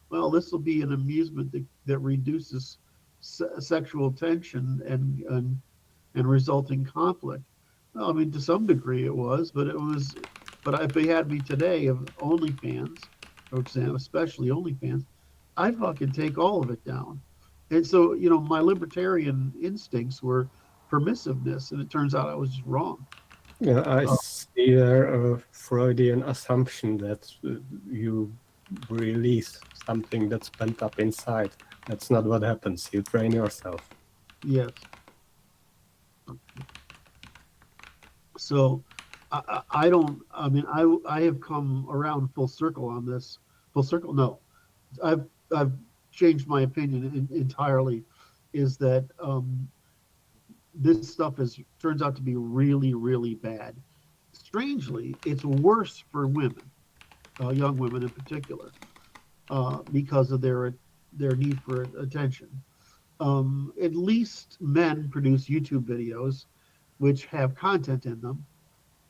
well, this will be an amusement that reduces sexual tension and resulting conflict. Well, I mean, to some degree it was, but if they had me today of OnlyFans, for example, especially OnlyFans, I'd fucking take all of it down. And so, my libertarian instincts were permissiveness, and it turns out I was just wrong. Yeah, I see there a Freudian assumption that you release something that's pent up inside. That's not what happens. You train yourself. Yes. So I have come around full circle on this. Full circle? No. I've changed my opinion entirely, is that this stuff turns out to be really, really bad. Strangely, it's worse for women, young women in particular, because of their need for attention. At least men produce YouTube videos which have content in them.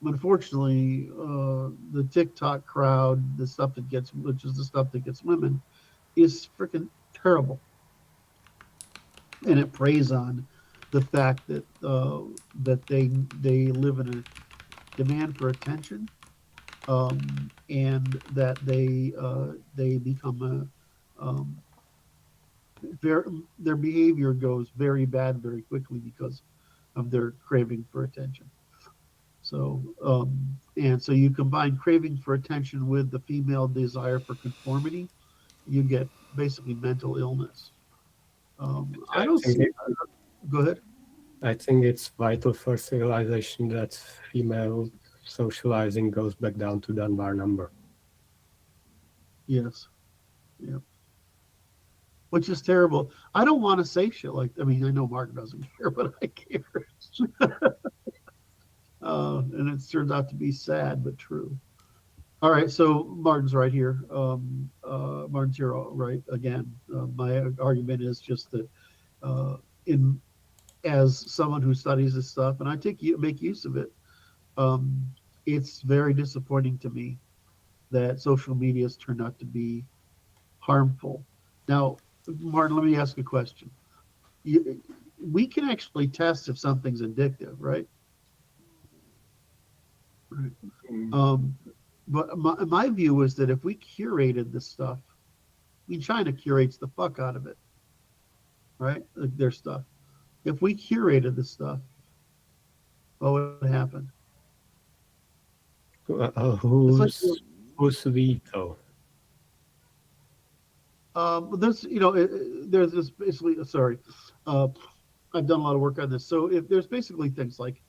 Unfortunately, the TikTok crowd, which is the stuff that gets women, is freaking terrible. And it preys on the fact that that they live in a demand for attention, and that they become their behavior goes very bad very quickly because of their craving for attention. So and so you combine craving for attention with the female desire for conformity, you get basically mental illness. I don't see. Go ahead. I think it's vital for civilization that female socializing goes back down to Dunbar number. Yes. Yeah. Which is terrible. I don't want to say shit like. I mean, I know Mark doesn't care, but I care. And it turns out to be sad but true. All right, so Martin's right here. Martin's here, right again. My argument is just that, in as someone who studies this stuff, and I make use of it, it's very disappointing to me that social media has turned out to be harmful. Now, Martin, let me ask a question. We can actually test if something's addictive, right? Right. But my view is that if we curated this stuff, I mean, China curates the fuck out of it, right? Like their stuff. If we curated this stuff, what would happen? Who's veto? There's this basically. Sorry, I've done a lot of work on this. So if there's basically things like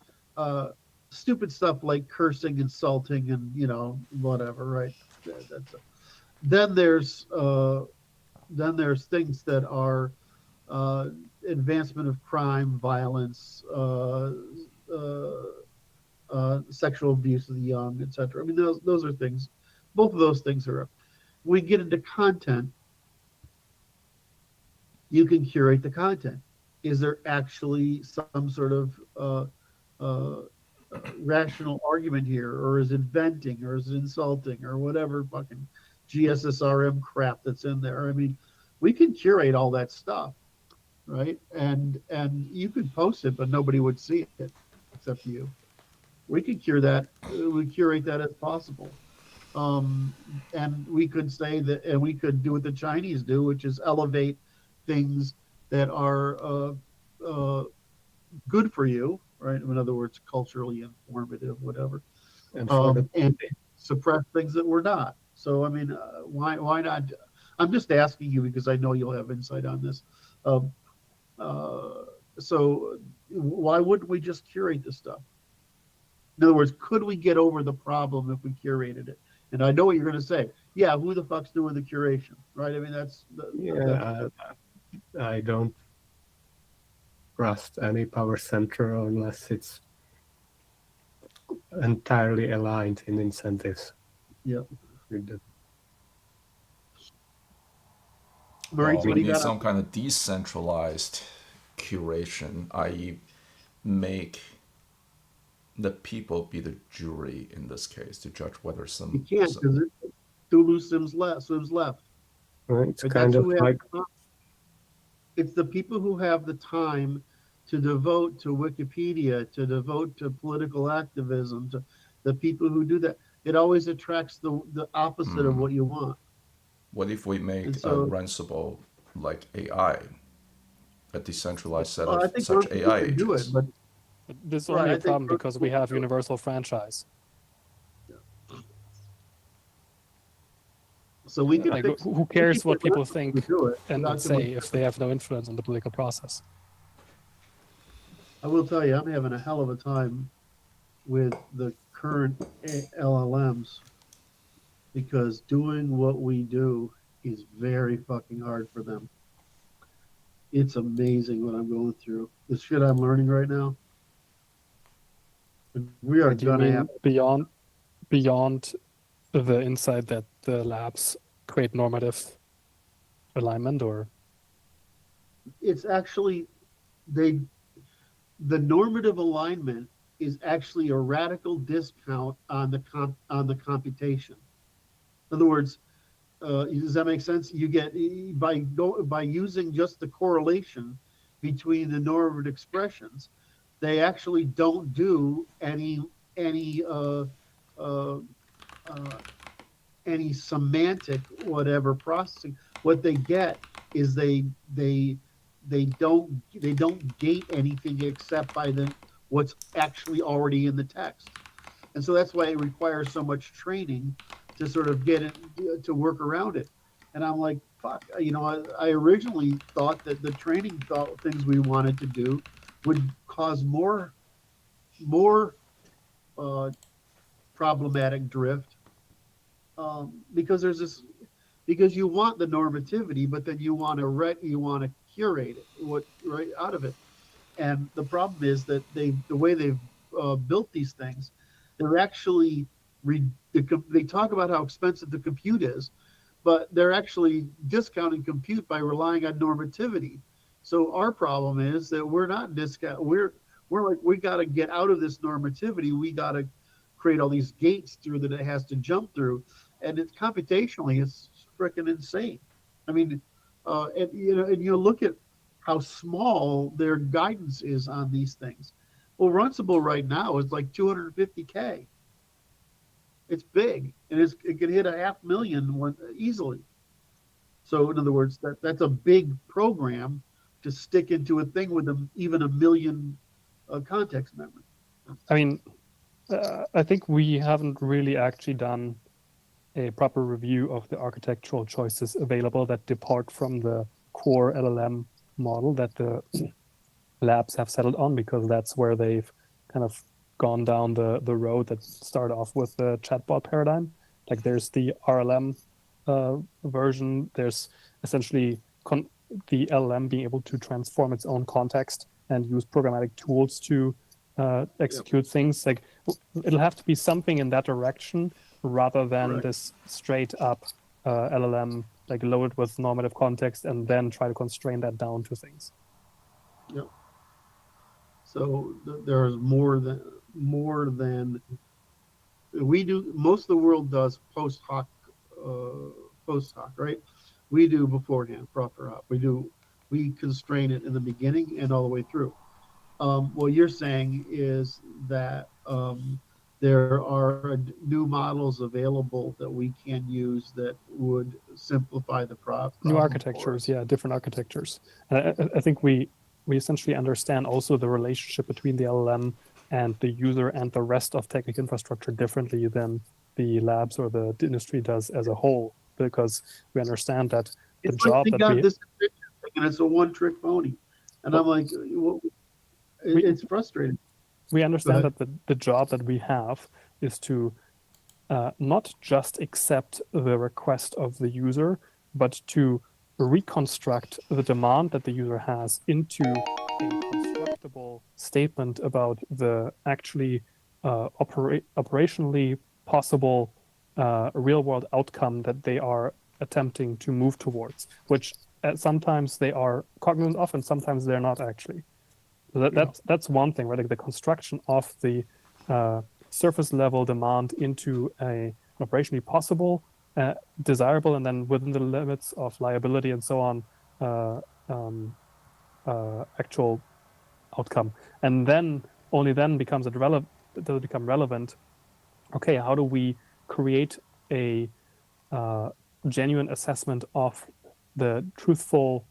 stupid stuff like cursing, insulting, and whatever, right? Then there's things that are advancement of crime, violence, sexual abuse of the young, etc. I mean, those are things. Both of those things are. When we get into content, you can curate the content. Is there actually some sort of rational argument here, or is it venting, or is it insulting, or whatever fucking GSSRM crap that's in there? I mean, we can curate all that stuff, right? And you could post it, but nobody would see it except you. We could curate that as possible. And we could say that, and we could do what the Chinese do, which is elevate things that are good for you, right? In other words, culturally informative, whatever, and suppress things that were not. So, I mean, why not? I'm just asking you because I know you'll have insight on this. So why wouldn't we just curate this stuff? In other words, could we get over the problem if we curated it? And I know what you're going to say. Yeah, who the fuck's doing the curation, right? I mean, I don't trust any power center unless it's entirely aligned in incentives. Yeah. With the We need some kind of decentralized curation, i.e., make the people be the jury in this case to judge whether some. You can't because Tulu swims left. Right, it's kind of like. It's the people who have the time to devote to Wikipedia, to devote to political activism, to the people who do that. It always attracts the opposite of what you want. What if we make Runcible like AI, a decentralized set of such AI agents? Do it, but this is only a problem because we have universal franchise. So we can who cares what people think and say if they have no influence on the political process? I will tell you, I'm having a hell of a time with the current LLMs because doing what we do is very fucking hard for them. It's amazing what I'm going through. The shit I'm learning right now. We are gonna have beyond the insight that the labs create normative alignment, or it's actually the normative alignment is actually a radical discount on the computation. In other words, does that make sense? You get by using just the correlation, between the normative expressions, they actually don't do any uh, uh, any semantic whatever processing. What they get is they don't gate anything except by the what's actually already in the text. And so that's why it requires so much training to sort of get it to work around it. And I'm like, fuck, I originally thought that the training things we wanted to do would cause more uh, problematic drift, because there's this, because you want the normativity, but then you want to curate it right out of it. And the problem is that the way they've built these things, they're actually they talk about how expensive the compute is, but they're actually discounting compute by relying on normativity. So our problem is that we're not we're like, we got to get out of this normativity. We got to create all these gates through that it has to jump through, and it's computationally it's freaking insane. I mean, and you look at how small their guidance is on these things. Well, Runcible right now is like 250K. It's big, and it can hit 500,000 easily. So in other words, that's a big program to stick into a thing with even a million context memory. I mean, I think we haven't really actually done a proper review of the architectural choices available that depart from the core LLM model that the labs have settled on, because that's where they've kind of gone down the road that started off with the chatbot paradigm. Like there's the RLM version, there's essentially the LLM being able to transform its own context and use programmatic tools to execute things. Like it'll have to be something in that direction rather than this straight up LLM, like loaded with normative context and then try to constrain that down to things. Yep. So there's more than we do. Most of the world does post hoc, right? We do beforehand, proper hop. We constrain it in the beginning and all the way through. What you're saying is that there are new models available that we can use that would simplify the problem. New architectures, yeah, different architectures. And I think we essentially understand also the relationship between the LLM and the user and the rest of technical infrastructure differently than the labs or the industry does as a whole, because we understand that the it's job like that got we this and it's a one-trick pony, and I'm like, well, it's frustrating. We understand that the job that we have is to not just accept the request of the user, but to reconstruct the demand that the user has into a constructible statement about the actually operationally possible real-world outcome that they are attempting to move towards, which sometimes they are cognizant of and sometimes they're not actually. So that's one thing, right? Like the construction of the surface level demand into an operationally possible, desirable, and then within the limits of liability and so on, actual outcome. And then only then does it become relevant. Okay, how do we create a genuine assessment of the truthful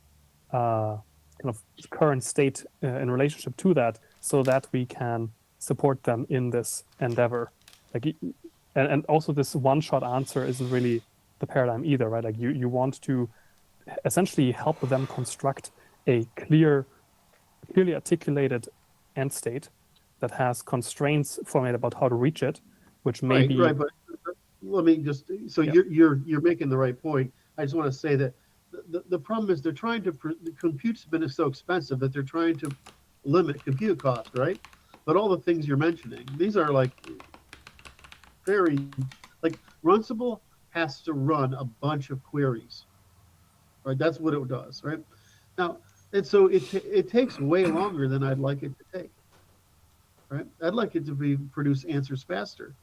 kind of current state in relationship to that, so that we can support them in this endeavor. Like, and also this one-shot answer isn't really the paradigm either, right? Like you want to essentially help them construct a clearly articulated end state that has constraints formulated about how to reach it, which may be right. But let me just you're making the right point. I just want to say that the problem is they're trying to compute's been so expensive that they're trying to limit compute cost, right? But all the things you're mentioning, these are like very, like Runcible has to run a bunch of queries, right? That's what it does, right? Now, and so it takes way longer than I'd like it to take, right? I'd like it to produce answers faster.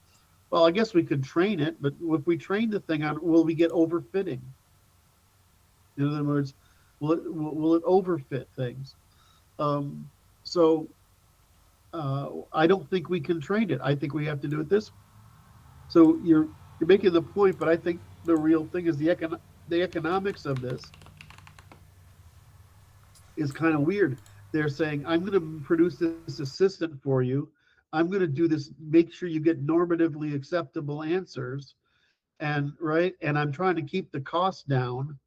Well, I guess we could train it, but if we train the thing on, will we get overfitting? In other words, will it overfit things? So I don't think we can trade it. I think we have to do it this way. So you're making the point, but I think the real thing is the economics of this is kind of weird. They're saying, I'm going to produce this assistant for you. I'm going to do this, make sure you get normatively acceptable answers. And right. And I'm trying to keep the cost down.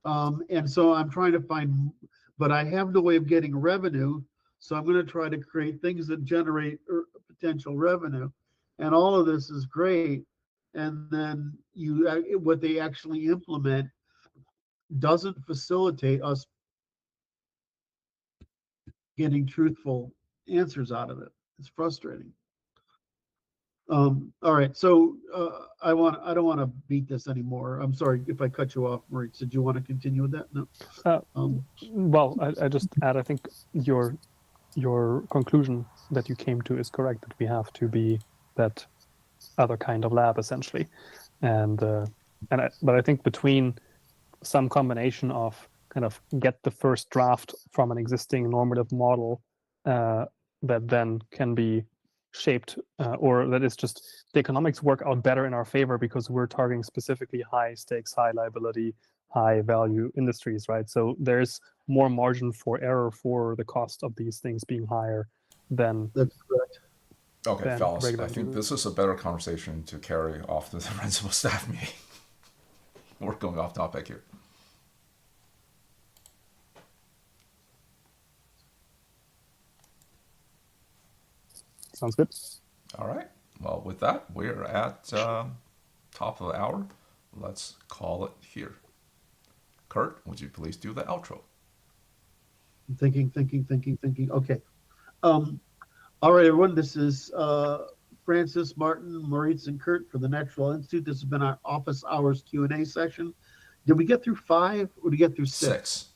And so I'm trying to find, but I have no way of getting revenue. So I'm going to try to create things that generate potential revenue. And all of this is great. And then what they actually implement doesn't facilitate us getting truthful answers out of it. It's frustrating. All right, so I don't want to beat this anymore. I'm sorry if I cut you off, Maurice. Did you want to continue with that? No. Well, I just add, I think your conclusion that you came to is correct, that we have to be that other kind of lab essentially, but I think between some combination of kind of get the first draft from an existing normative model that then can be shaped, or that is just the economics work out better in our favor because we're targeting specifically high stakes, high liability, high value industries, right? So there's more margin for error for the cost of these things being higher than. That's correct. Okay, fellas, I think this is a better conversation to carry off to the principal staff meeting. We're going off topic here. Sounds good. All right. Well, with that, we're at top of the hour. Let's call it here. Curt, would you please do the outro? Thinking. Okay. All right, everyone. This is Francis, Martin, Maurice, and Curt for the Natural Institute. This has been our office hours Q&A session. Did we get through 5 or did we get through 6?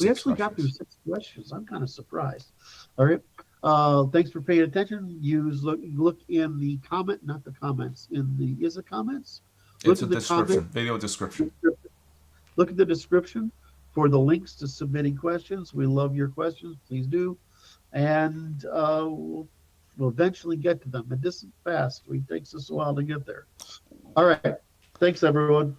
We actually got through 6 questions. I'm kind of surprised. All right. Thanks for paying attention. Look in the comment, not the comments. Is it comments? It's a description, video description. Look at the description for the links to submitting questions. We love your questions. Please do. And we'll eventually get to them. It isn't fast. It takes us a while to get there. All right. Thanks, everyone.